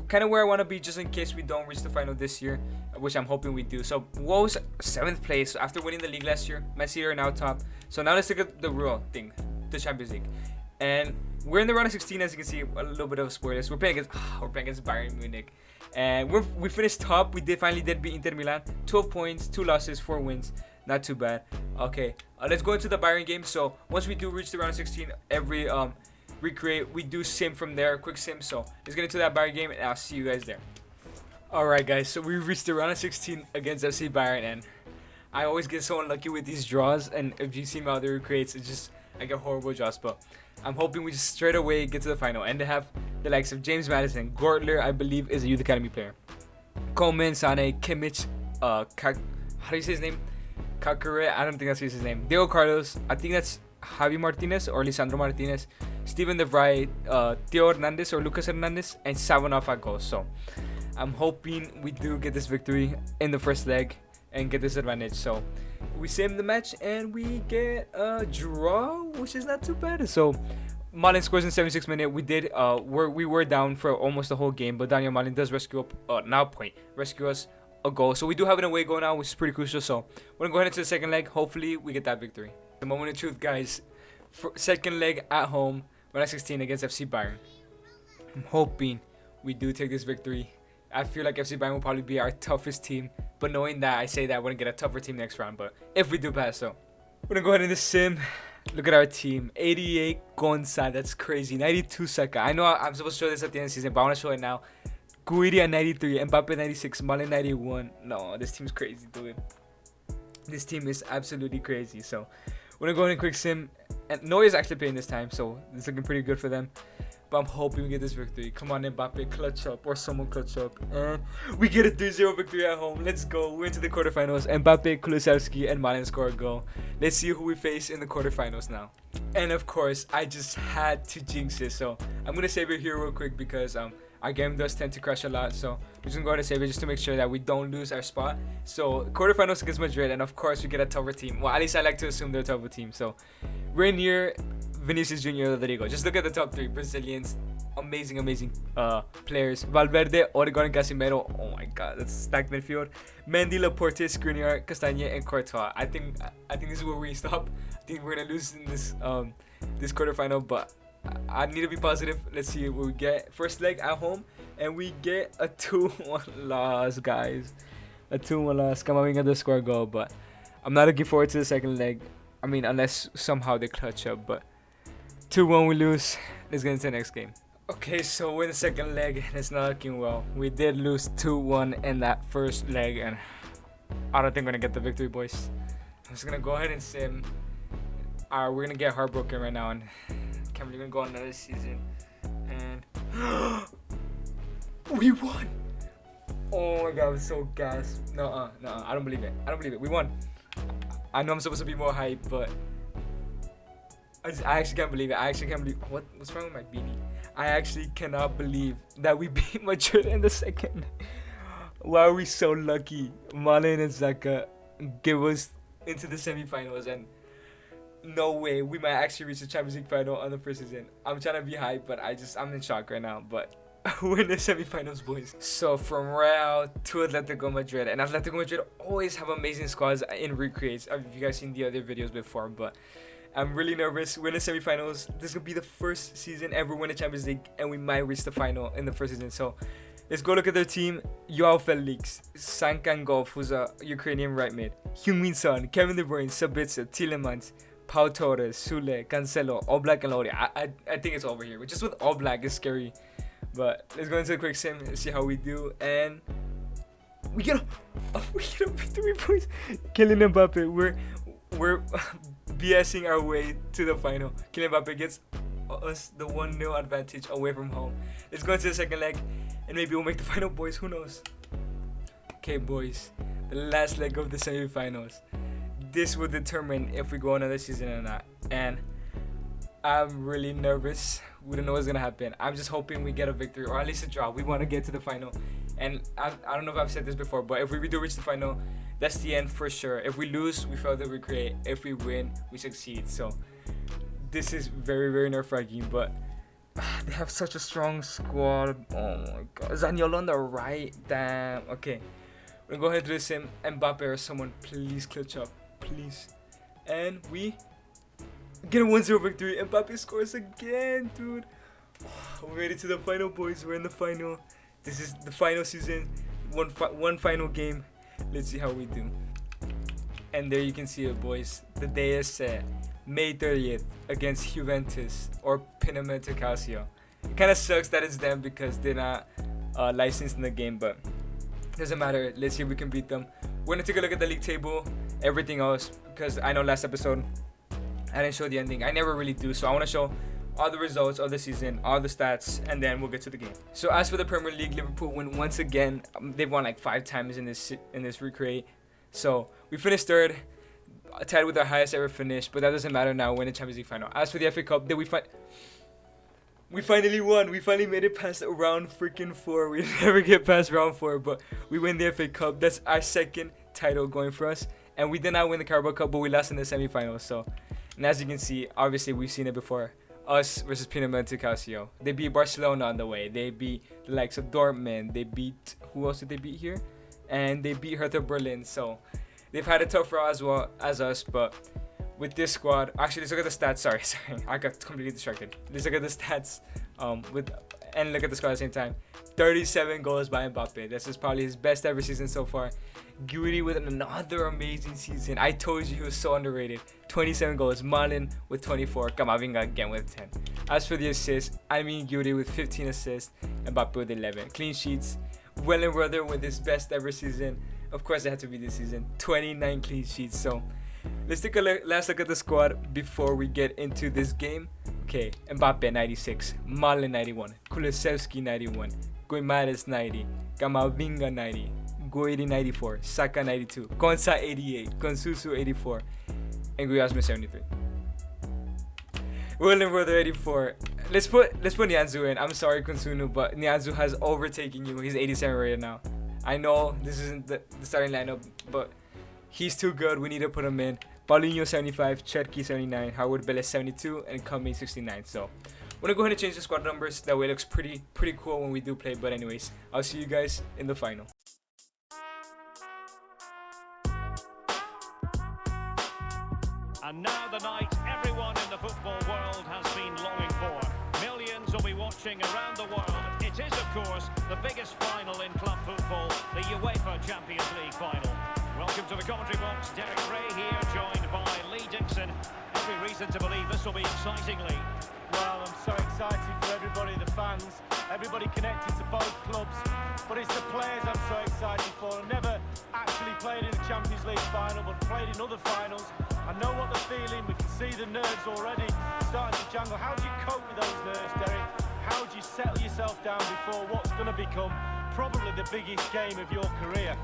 Speaker 2: kind of where I want to be, just in case we don't reach the final this year, which I'm hoping we do. So Wolves 7th place after winning the league last year. Man City are now top. So now let's look at the real thing, the Champions League. And we're in the round of 16, as you can see. A little bit of spoilers. We're playing against Bayern Munich, and we finished top. We finally did beat Inter Milan. 12 points, 2 losses, 4 wins. Not too bad. Okay, let's go into the Bayern game. So once we do reach the round of 16, every recreate, we do sim from there, quick sim. So let's get into that Bayern game, and I'll see you guys there. All right, guys. So we reached the round of 16 against FC Bayern, and I always get so unlucky with these draws. And if you see my other recreates, it's just I get horrible draws, but I'm hoping we just straight away get to the final. And they have the likes of James Madison. Gortler, I believe, is a youth academy player. Coleman, Sane, Kimmich, how do you say his name? Kakure, I don't think that's his name. Diego Carlos, I think that's Javi Martinez or Lisandro Martinez. Steven De Vrij, Theo Hernandez or Lucas Hernandez, and Savanov at goal. So I'm hoping we do get this victory in the first leg and get this advantage. So we sim the match and we get a draw, which is not too bad. So Malin scores in 76th minute. We were down for almost the whole game, but Daniel Malin does rescue us a goal. So we do have an away goal now, which is pretty crucial. So we're gonna go ahead into the second leg. Hopefully we get that victory. The moment of truth, guys. For second leg at home, round of 16 against FC Bayern. I'm hoping we do take this victory. I feel like FC Bayern will probably be our toughest team, but knowing that, I say that we're gonna get a tougher team next round. But if we do pass, so we're gonna go ahead in the sim. Look at our team. 88 Gonza, that's crazy. 92 Saka. I know I'm supposed to show this at the end of the season, but I want to show it now. Guidi at 93, Mbappe 96, Malin 91. No, this team's crazy, dude. This team is absolutely crazy. So we're gonna go ahead and quick sim. And Neuer is actually playing this time, so it's looking pretty good for them. but I'm hoping we get this victory. Come on, Mbappe, clutch up, or someone clutch up. And we get a 3-0 victory at home. Let's go. We're into the quarterfinals. Mbappe, Kulusevski, and Malen score a goal. Let's see who we face in the quarterfinals now. And of course, I just had to jinx it. So I'm going to save it here real quick because our game does tend to crash a lot. So we're just going to go ahead and save it just to make sure that we don't lose our spot. So quarterfinals against Madrid. And of course, we get a tougher team. Well, at least I like to assume they're a tougher team. So we're near Vinicius Jr. Rodrigo. Just look at the top three Brazilians. Amazing players. Valverde, Odegaard, and Casemiro. Oh my god, that's stacked midfield. Mendy, Laporte, Skriniar, Castagne, and Courtois. I think this is where we stop. I think we're gonna lose in this this quarterfinal, but I need to be positive. Let's see what we get. First leg at home, and we get a 2-1 loss, guys. A 2-1 loss. Kamavinga the score goal, but I'm not looking forward to the second leg. I mean, unless somehow they clutch up, but 2-1 we lose. Let's get into the next game. Okay, so we're in the second leg and it's not looking well. We did lose 2-1 in that first leg and I don't think we're gonna get the victory, boys. I'm just gonna go ahead and sim. Alright, we're gonna get heartbroken right now and can't believe we're gonna go on another season. And we won! Oh my god, I'm so gassed. No, I don't believe it. I don't believe it. We won. I know I'm supposed to be more hype, but I actually can't believe it. I actually can't believe. What's wrong with my beanie? I actually cannot believe that we beat Madrid in the second. Why are we so lucky? Malen and Zaka give us into the semifinals, and no way we might actually reach the Champions League final on the first season. I'm trying to be hype, but I'm in shock right now. But we're in the semifinals, boys. So from Real to Atletico Madrid, and Atletico Madrid always have amazing squads in recreates. If you guys seen the other videos before, but I'm really nervous. We're in the semifinals. This will be the first season ever win the Champions League, and we might reach the final in the first season. So let's go look at their team. Joao Felix, Sankangov, who's a Ukrainian right mid, Heung-min Son, Kevin De Bruyne, Sabitzer, Tielemans, Pau Torres, Sule, Cancelo, Oblak, and Lodi. I think it's over here. But just with Oblak is scary. But let's go into a quick sim and see how we do. And we get a victory, boys. Kylian Mbappe. We're BSing our way to the final. Kylian Mbappe gets us the 1-0 advantage away from home. Let's go into the second leg and maybe we'll make the final, boys. Who knows? Okay, boys. The last leg of the semifinals. This will determine if we go another season or not. And I'm really nervous. We don't know what's gonna happen. I'm just hoping we get a victory or at least a draw. We want to get to the final. And I don't know if I've said this before, but if we do reach the final, that's the end for sure. If we lose, we fail to recreate. If we win, we succeed. So this is very nerve-wracking, but they have such a strong squad. Oh my god. Zaniolo on the right. Damn. Okay. We're gonna go ahead and do this sim. Mbappe or someone, please clutch up. Please. And we get a 1-0 victory. Mbappe scores again, dude. We made it to the final, boys. We're in the final. This is the final season. One final game. Let's see how we do. And there you can see it, boys. The day is set. May 30th against Juventus or Premiere Calcio. It kind of sucks that it's them because they're not licensed in the game, but doesn't matter. Let's see if we can beat them. We're gonna take a look at the league table, everything else, because I know last episode I didn't show the ending. I never really do, so I want to show all the results of the season, all the stats, and then we'll get to the game. So as for the Premier League, Liverpool win once again. They've won like 5 times in this recreate. So we finished third, tied with our highest ever finish, but that doesn't matter now. We're in the Champions League final. As for the FA Cup, we finally won. We finally made it past round freaking 4. We never get past round 4, but we win the FA Cup. That's our second title going for us. And we did not win the Carabao Cup, but we lost in the semifinals. So, and as you can see, obviously we've seen it before. Us versus Premiere Calcio. They beat Barcelona on the way. They beat the likes of Dortmund. They beat, who else did they beat here? And they beat Hertha Berlin. So they've had a tough row as well as us, but with this squad, actually let's look at the stats. Sorry, I got completely distracted. Let's look at the stats and look at the squad at the same time. 37 goals by Mbappe. This is probably his best ever season so far. Guidi with another amazing season. I told you he was so underrated. 27 goals. Malen with 24. Kamavinga again with 10. As for the assists, Guidi with 15 assists. Mbappe with 11. Clean sheets. Wellenbrother with his best ever season. Of course, it had to be this season. 29 clean sheets. So let's take a last look at the squad before we get into this game. Okay, Mbappe 96, Malen 91, Kulusevski 91, Guimares 90, Kamavinga 90, Guidi 94, Saka 92, Konsa 88, Konsusu 84, and Guyasme 73. William Brother 84. Let's put Nianzu in. I'm sorry, Konsunu, but Nianzu has overtaken you. He's 87 right now. I know this isn't the starting lineup, but he's too good. We need to put him in. Paulinho 75, Chetki 79, Howard Bellis 72, and Cummings 69. So I'm gonna go ahead and change the squad numbers. That way it looks pretty cool when we do play. But anyways, I'll see you guys in the final.
Speaker 3: And now the night everyone in the football world has been longing for. Millions will be watching around the world. It is, of course, the biggest final in club football, the UEFA Champions League final. Welcome to the commentary box. Derek Ray here, joined by Lee Dixon. Every reason to believe this will be exciting, Lee.
Speaker 4: Well, I'm so excited for everybody, the fans, everybody connected to both clubs. But it's the players I'm so excited for. I've never actually played in a Champions League final, but played in other finals. I know what they're feeling. We can see the nerves already starting to jangle. How do you cope with those nerves, Derek? How do you settle yourself down before what's going to become probably the biggest game of your career?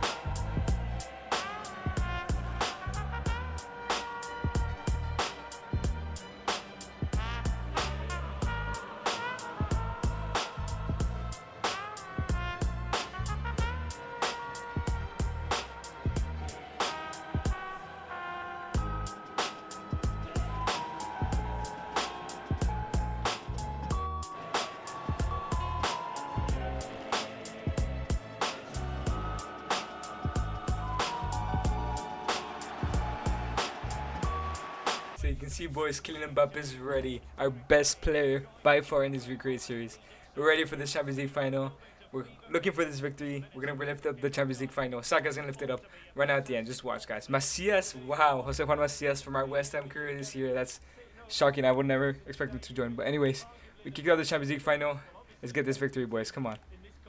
Speaker 2: So you can see, boys, Kylian Mbappe is ready. Our best player by far in this Recreate series. We're ready for the Champions League final. We're looking for this victory. We're going to lift up the Champions League final. Saka's going to lift it up right now at the end. Just watch, guys. Macias, wow. Jose Juan Macias from our West Ham career this year. That's shocking. I would never expect him to join. But anyways, we kicked out the Champions League final. Let's get this victory, boys. Come on.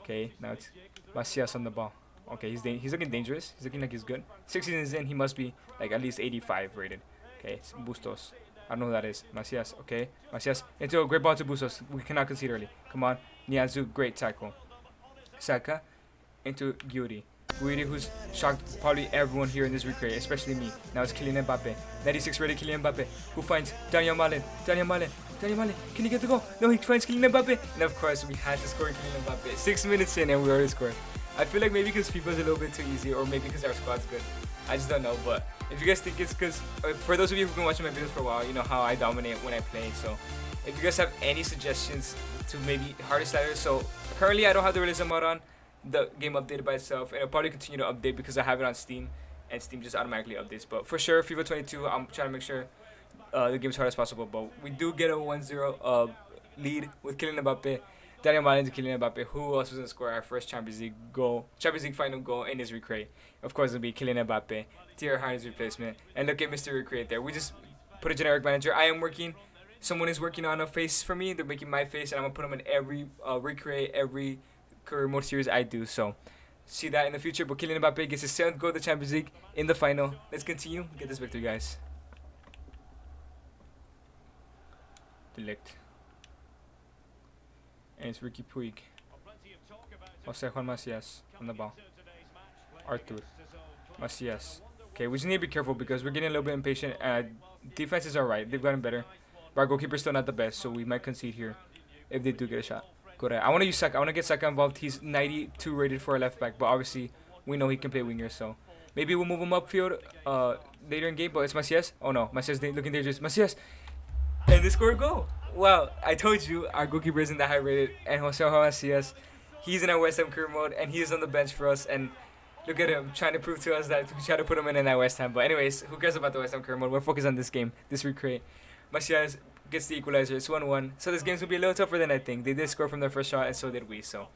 Speaker 2: Okay, now it's Macias on the ball. Okay, he's looking dangerous. He's looking like he's good. 6 seasons in, he must be like at least 85 rated. Okay, it's Bustos. I don't know who that is. Macias, okay. Macias into a great ball to Bustos. We cannot concede early. Come on. Nianzu, great tackle. Saka into Guidi. Guidi, who's shocked probably everyone here in this Recreate, especially me. Now it's Kylian Mbappe. 96 rated Kylian Mbappe, who finds Daniel Malen. Daniel Malen. Can he get the goal? No, he finds Kylian Mbappe. And of course, we had to score Kylian Mbappe. 6 minutes in and we already scored. I feel like maybe because FIFA's a little bit too easy, or maybe because our squad's good. I just don't know, but if you guys think it's because, for those of you who've been watching my videos for a while, you know how I dominate when I play. So if you guys have any suggestions to maybe hardest ladders, so currently I don't have the realism mod on. The game updated by itself, and it'll probably continue to update because I have it on Steam, and Steam just automatically updates. But for sure, FIFA 22, I'm trying to make sure the game's hard as possible. But we do get a 1-0 lead with Kylian Mbappe. Daniel Malen to Kylian Mbappe, who else was going to score our first Champions League final goal in his Recreate. Of course, it'll be Kylian Mbappe, Thiery Henry's replacement. And look at Mr. Recreate there. We just put a generic manager. Someone is working on a face for me. They're making my face, and I'm going to put them in every Recreate, every career mode series I do. So, see that in the future. But Kylian Mbappe gets his 7th goal of the Champions League in the final. Let's continue. Get this victory, guys. Delict. And it's Ricky Puig. Jose Juan Macias on the ball. Arthur. Macias. Okay, we just need to be careful because we're getting a little bit impatient. Defense is alright. They've gotten better. But our goalkeeper's still not the best, so we might concede here if they do get a shot. Good. I want to use Saka. I want to get Saka involved. He's 92 rated for a left back, but obviously we know he can play winger, so maybe we'll move him upfield later in game. But it's Macias. Oh no, Macias looking dangerous. Macias. And they score a goal. Well, I told you our goalkeeper isn't that high rated, and Jose Juan Macias, he's in our West Ham career mode, and he is on the bench for us. And look at him trying to prove to us that we try to put him in that West Ham. But anyways, who cares about the West Ham career mode? We're focused on this game, this Recreate. Macias gets the equalizer. It's 1-1. So this game's gonna be a little tougher than I think. They did score from their first shot, and so did we. So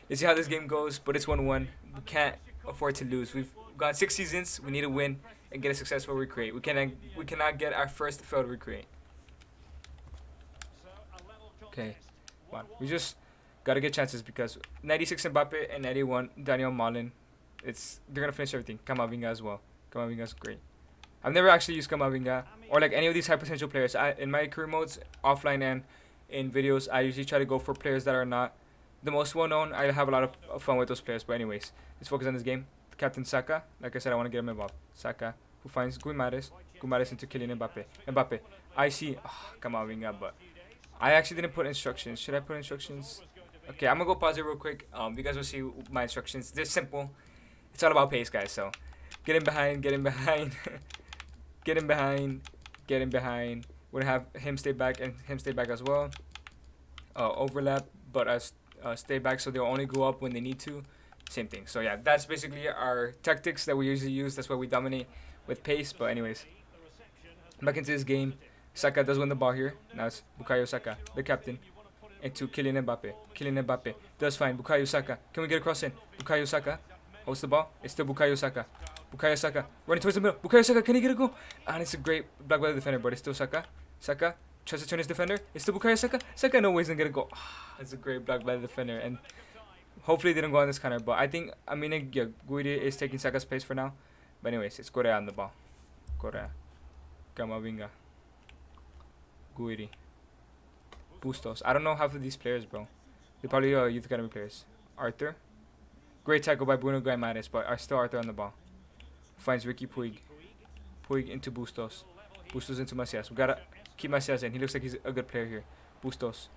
Speaker 2: let's see how this game goes. But it's 1-1. We can't afford to lose. We've gone 6 seasons. We need to win and get a successful Recreate. We cannot get our first failed Recreate. Okay, come on. We just gotta get chances because 96 Mbappe and 91 Daniel Malen. They're gonna finish everything. Kamavinga as well. Kamavinga's great. I've never actually used Kamavinga or like any of these high potential players. In my career modes, offline and in videos, I usually try to go for players that are not the most well known. I have a lot of fun with those players. But anyways, let's focus on this game. Captain Saka, like I said, I want to get him involved. Saka, who finds Guimares into Kylian Mbappe. Mbappe, I see. Oh, Kamavinga, but I actually didn't put instructions. Should I put instructions? Okay, I'm gonna go pause it real quick. You guys will see my instructions. They're simple. It's all about pace, guys. So, get in behind, get in behind, get in behind, get in behind. We're gonna have him stay back and him stay back as well. Overlap, but us stay back, so they'll only go up when they need to. Same thing. So yeah, that's basically our tactics that we usually use. That's why we dominate with pace. But anyways, back into this game. Saka does win the ball here. Now it's Bukayo Saka, the captain, into Kylian Mbappe. Kylian Mbappe does fine. Bukayo Saka. Can we get a cross in? Bukayo Saka holds the ball. It's still Bukayo Saka. Bukayo Saka running towards the middle. Bukayo Saka, can he get a goal? And it's a great block by the defender, but it's still Saka. Saka tries to turn his defender. It's still Bukayo Saka. Saka no ways gonna get a goal. It's a great block by the defender, and hopefully they don't go on this counter. But I think Guidi is taking Saka's place for now. But anyways, it's Correa on the ball. Correa, Kamavinga, Guidi, Bustos. I don't know half of these players, bro. They're probably youth academy players. Arthur. Great tackle by Bruno Guimaraes, but still Arthur on the ball. Finds Ricky Puig. Puig into Bustos. Bustos into Macias. We gotta keep Macias in. He looks like he's a good player here. Bustos.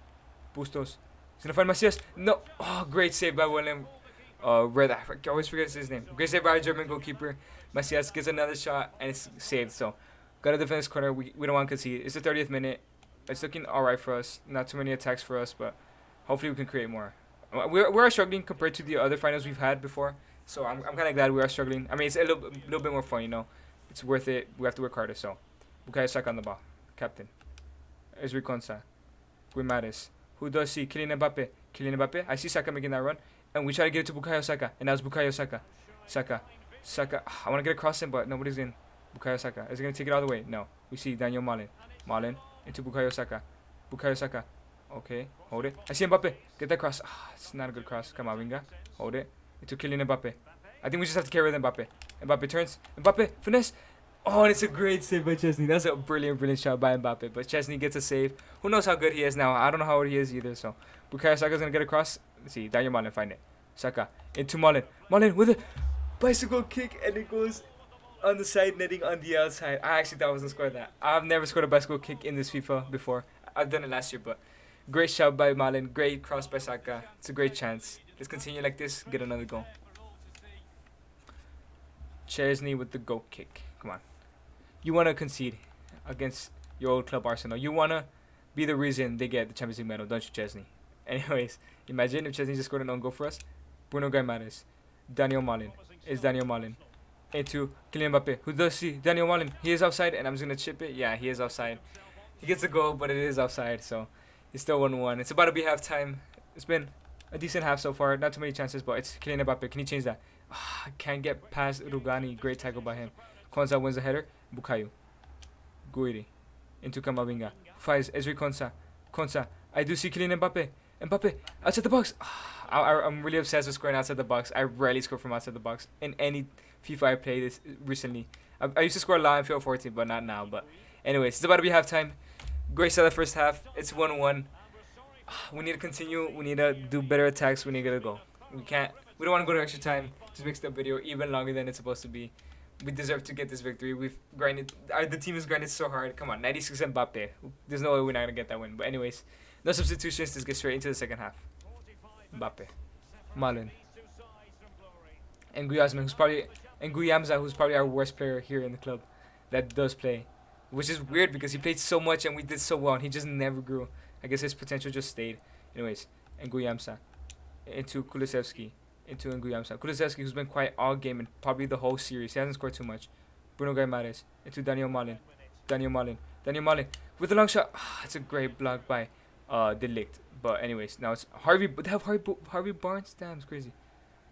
Speaker 2: Bustos. He's gonna find Macias. No. Oh, great save by William. Red. I always forget his name. Great save by our German goalkeeper. Macias gets another shot and it's saved. So, gotta defend this corner. We don't want to concede. It's the 30th minute. It's looking alright for us. Not too many attacks for us, but hopefully we can create more. We are struggling compared to the other finals we've had before. So I'm kind of glad we are struggling. I mean, it's a little bit more fun, you know. It's worth it. We have to work harder. So, Bukayo Saka on the ball. Captain. Ezri Konsa. Guimares. Who does see? Kylian Mbappe. Kylian Mbappe. I see Saka making that run. And we try to get it to Bukayo Saka. And now it's Bukayo Saka. Saka. I want to get across him, but nobody's in. Bukayo Saka. Is he going to take it all the way? No. We see Daniel Malin. Malin into Bukayo Saka. Bukayo Saka. Okay. Hold it. I see Mbappe. Get that cross. It's not a good cross. Kamavinga. Hold it. Into Kylian Mbappe. I think we just have to carry with Mbappe. Mbappe turns. Mbappe. Finesse. Oh, and it's a great save by Chesney. That's a brilliant shot by Mbappe. But Chesney gets a save. Who knows how good he is now? I don't know how old he is either. So, Bukayo Saka's going to get across. Let's see. Daniel Malin find it. Saka. Into Malin. Malin with a bicycle kick. And it goes on the side netting on the outside. I actually thought I was going to score that. I've never scored a bicycle kick in this FIFA before. I've done it last year, but great shot by Malin. Great cross by Saka. It's a great chance. Let's continue like this. Get another goal. Chesney with the goal kick. Come on. You want to concede against your old club Arsenal. You want to be the reason they get the Champions League medal, don't you, Chesney? Anyways, imagine if Chesney just scored an own goal for us. Bruno Guimares. Daniel Malin. It's Daniel Malin. Into Kylian Mbappe. Who does see? Daniel Malin. He is offside, and I'm just going to chip it. Yeah, he is offside. He gets a goal, but it is offside, so it's still 1-1. It's about to be halftime. It's been a decent half so far. Not too many chances, but it's Kylian Mbappe. Can he change that? Can't get past Rugani. Great tackle by him. Konsa wins the header. Bukayo. Guidi. Into Kamavinga. Finds Ezri Konsa. Konsa. I do see Kylian Mbappe. Mbappe. Outside the box. I'm really obsessed with scoring outside the box. I rarely score from outside the box in any FIFA I played this recently. I used to score a lot in FIFA 14, but not now. But anyways, it's about to be halftime. Great start of the first half. It's 1-1. We need to continue. We need to do better attacks. We need to get a goal. We don't want to go to extra time. Just makes the video even longer than it's supposed to be. We deserve to get this victory. We've grinded. The team has grinded so hard. Come on, 96 Mbappe. There's no way we're not gonna get that win. But anyways, no substitutions. Let's get straight into the second half. Mbappe, Malin, and Guyamza, who's probably our worst player here in the club, that does play, which is weird because he played so much and we did so well and he just never grew. I guess his potential just stayed. Anyways, and Guyamza into Kulusevski. Into Nguyamsa. Kulusevski, who's been quiet all game and probably the whole series. He hasn't scored too much. Bruno Guimares. Into Daniel Malin. Daniel Malin with a long shot. It's a great block by De Ligt. But anyways, now it's Harvey. They have Harvey Barnes. Damn, it's crazy.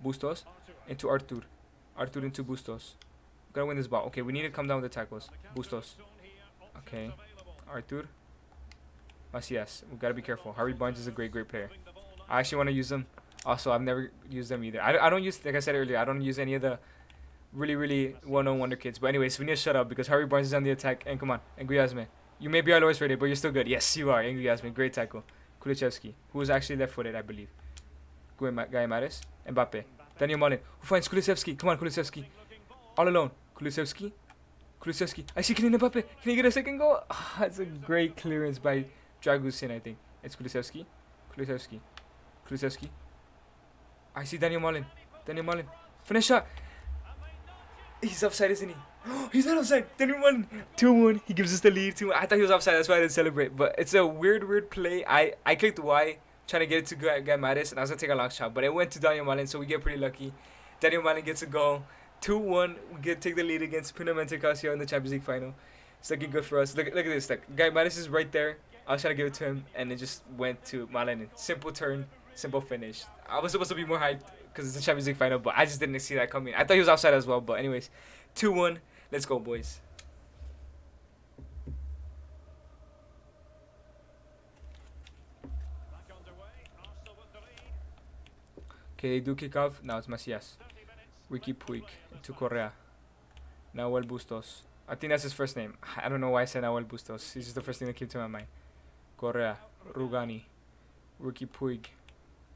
Speaker 2: Bustos into Artur. Artur into Bustos. Gotta win this ball. Okay, we need to come down with the tackles. Bustos. Okay. Artur. Macias. We gotta be careful. Harvey Barnes is a great player. I actually want to use him. Also, I've never used them either. I don't use, like I said earlier, I don't use any of the really well-known wonder kids. But anyways, we need to shut up because Harvey Barnes is on the attack. And come on, Nguyasme. You may be our lowest rated, but you're still good. Yes, you are. Nguyasme, great tackle. Kulichevsky, who is actually left-footed, I believe. Guy Maris. Mbappe. Daniel Malin, who finds Kulichevsky. Come on, Kulichevsky. All alone. Kulichevsky. I see Kylian Mbappe. Can he get a second goal? Ah, it's a great clearance by Dragusin, I think. It's Kulichevsky. I see Daniel Malin. Finish shot. He's offside, isn't he? He's not offside. Daniel Malin. 2-1. He gives us the lead. 2-1. I thought he was offside. That's why I didn't celebrate. But it's a weird play. I clicked Y, trying to get it to Guy Maris, and I was going to take a long shot. But it went to Daniel Malin, so we get pretty lucky. Daniel Malin gets a goal. 2-1. We take the lead against Premire in the Champions League final. It's looking good for us. Look at this. Like, Guy Maris is right there. I was trying to give it to him, and it just went to Malin. Simple turn, simple finish. I was supposed to be more hyped because it's the Champions League final, but I just didn't see that coming. I thought he was offside as well, but anyways, 2-1. Let's go, boys. Okay, they do kick off. Now it's Macias. Ricky Puig to Correa. Nahuel Bustos. I think that's his first name. I don't know why I said Nahuel Bustos. This is the first thing that came to my mind. Correa. Rugani. Ricky Puig.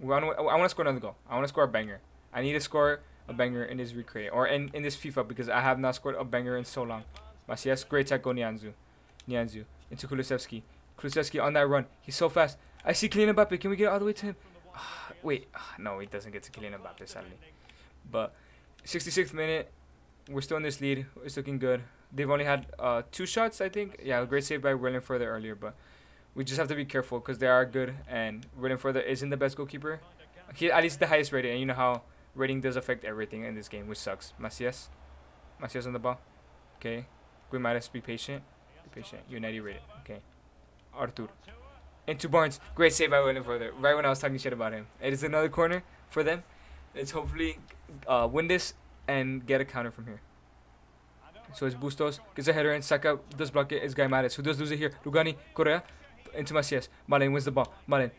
Speaker 2: I want to score another goal. I want to score a banger. I need to score a banger in this recreate. Or in this FIFA because I have not scored a banger in so long. Macias. Great tackle, Nianzu. Into Kulusevski. Kulusevski on that run. He's so fast. I see Kylian Mbappe. Can we get all the way to him? Wait. No, he doesn't get to Kylian Mbappe, sadly. But 66th minute. We're still in this lead. It's looking good. They've only had 2 shots, I think. Yeah, a great save by William Further earlier. But we just have to be careful because they are good. And William Further isn't the best goalkeeper. He at least the highest rated. And you know how rating does affect everything in this game, which sucks. Macias on the ball. Okay. Guimares, be patient. You're 90 rated. Okay. Artur. Into Barnes. Great save by William Further. Right when I was talking shit about him. It is another corner for them. Let's hopefully win this and get a counter from here. So it's Bustos, gets a header and Saka does block it. It's Guy Maris who does lose it here. Rugani, Correa, into Macias. Malin wins the ball.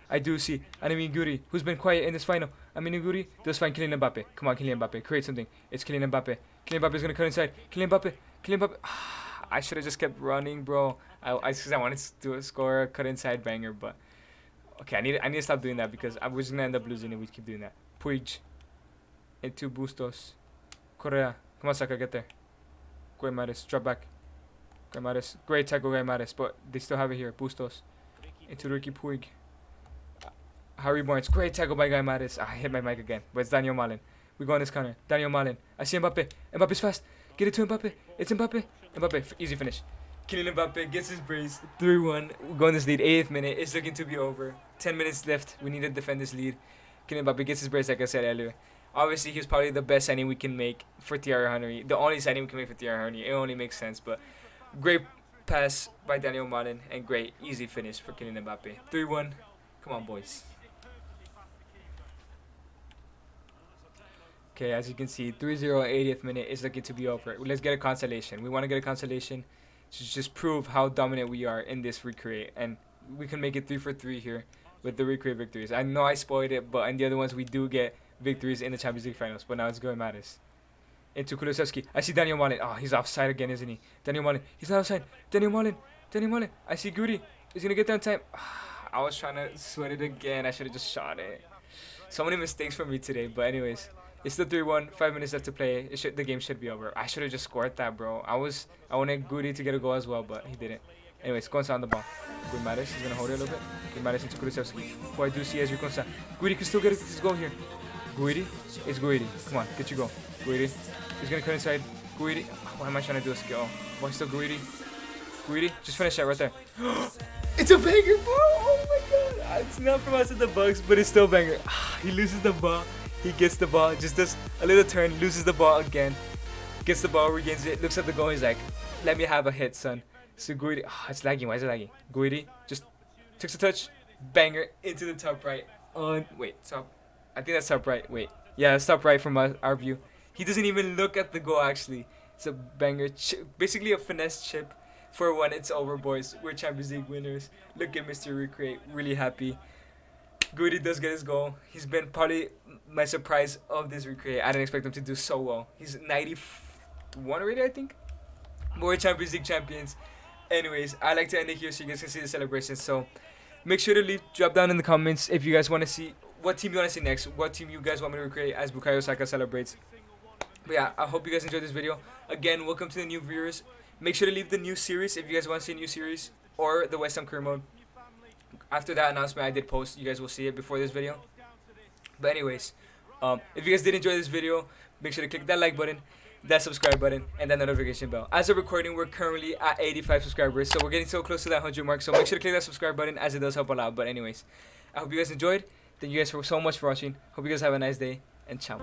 Speaker 2: I do see Anemi Guri, who's been quiet in this final. Anemi Guri does find Kylian Mbappe. Come on, Kylian Mbappe, create something. It's Kylian Mbappe. Kylian Mbappe is gonna cut inside. Kylian Mbappe. I should have just kept running, bro. I wanted to do a score, cut inside banger, but okay, I need to stop doing that because I was gonna end up losing if we keep doing that. Puig into Bustos. Correa. Come on, Saka, get there. Guimares, drop back. Guimares, great tackle, Guimares, but they still have it here. Bustos into Ricky Puig. Harry Barnes, great tackle by Guimares. I hit my mic again, but it's Daniel Malin. We go on this corner. Daniel Malin. I see Mbappe. Mbappe's fast. Get it to Mbappe. It's Mbappe. Easy finish. Kylian Mbappe gets his brace. 3-1. We go on this lead. 8th minute. It's looking to be over. 10 minutes left. We need to defend this lead. Kylian Mbappe gets his brace, like I said earlier. Obviously, he's probably the best signing we can make for Thiery Henry. The only signing we can make for Thiery Henry. It only makes sense, but great pass by Daniel Malin and great easy finish for Kylian Mbappe. 3-1. Come on, boys. Okay, as you can see, 3-0 80th minute is looking to be over. Let's get a consolation. We want to get a consolation to just prove how dominant we are in this recreate. And we can make it 3 for 3 here with the recreate victories. I know I spoiled it, but in the other ones we do get victories in the Champions League finals, but now it's going Matters. Into Kulusevski. I see Daniel Malin. Oh, he's offside again, isn't he? Daniel Malin. He's not offside. Daniel Malin. I see Goody. He's going to get there in time. I was trying to sweat it again. I should have just shot it. So many mistakes from me today, but anyways. It's still 3-1. 5 minutes left to play. The game should be over. I should have just scored that, bro. I wanted Goody to get a goal as well, but he didn't. Anyways, Consa on the ball. Guimares is going to hold it a little bit. Guimares into Kulusevski. Who I do see as Consa. Goody can still get his goal here. Guidi. It's Guidi. Come on, get your goal. Guidi. He's gonna cut inside. Guidi. Why am I trying to do a skill? Why still Guidi? Guidi. Just finish that right there. It's a banger, bro! Oh my god! It's not from us in the Bucks, but it's still a banger. He loses the ball. He gets the ball. Just does a little turn. Loses the ball again. Gets the ball. Regains it. Looks at the goal. He's like, "Let me have a hit, son." So Guidi. It's lagging. Why is it lagging? Guidi just takes a touch. Banger into the top right. Top. I think that's top right. Wait. Yeah, it's top right from our view. He doesn't even look at the goal, actually. It's a banger. Basically a finesse chip for when it's over, boys. We're Champions League winners. Look at Mr. Recreate. Really happy. Goody does get his goal. He's been probably my surprise of this recreate. I didn't expect him to do so well. He's 91 already, I think. More Champions League champions. Anyways, I like to end it here so you guys can see the celebration. So make sure to drop down in the comments if you guys want to see what team you want to see next. What team you guys want me to recreate as Bukayo Saka celebrates. But yeah, I hope you guys enjoyed this video. Again, welcome to the new viewers. Make sure to leave the new series if you guys want to see a new series or the West Ham career mode. After that announcement I did post, you guys will see it before this video. But anyways, if you guys did enjoy this video, make sure to click that like button, that subscribe button, and that notification bell. As of recording, we're currently at 85 subscribers, so we're getting so close to that 100 mark. So make sure to click that subscribe button, as it does help a lot. But anyways, I hope you guys enjoyed. Thank you guys so much for watching. Hope you guys have a nice day, and ciao.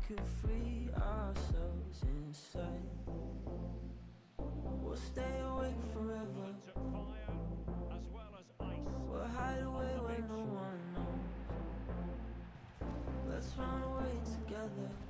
Speaker 1: Could free ourselves inside. We'll stay awake forever. We'll hide away where no one knows. Let's run away together.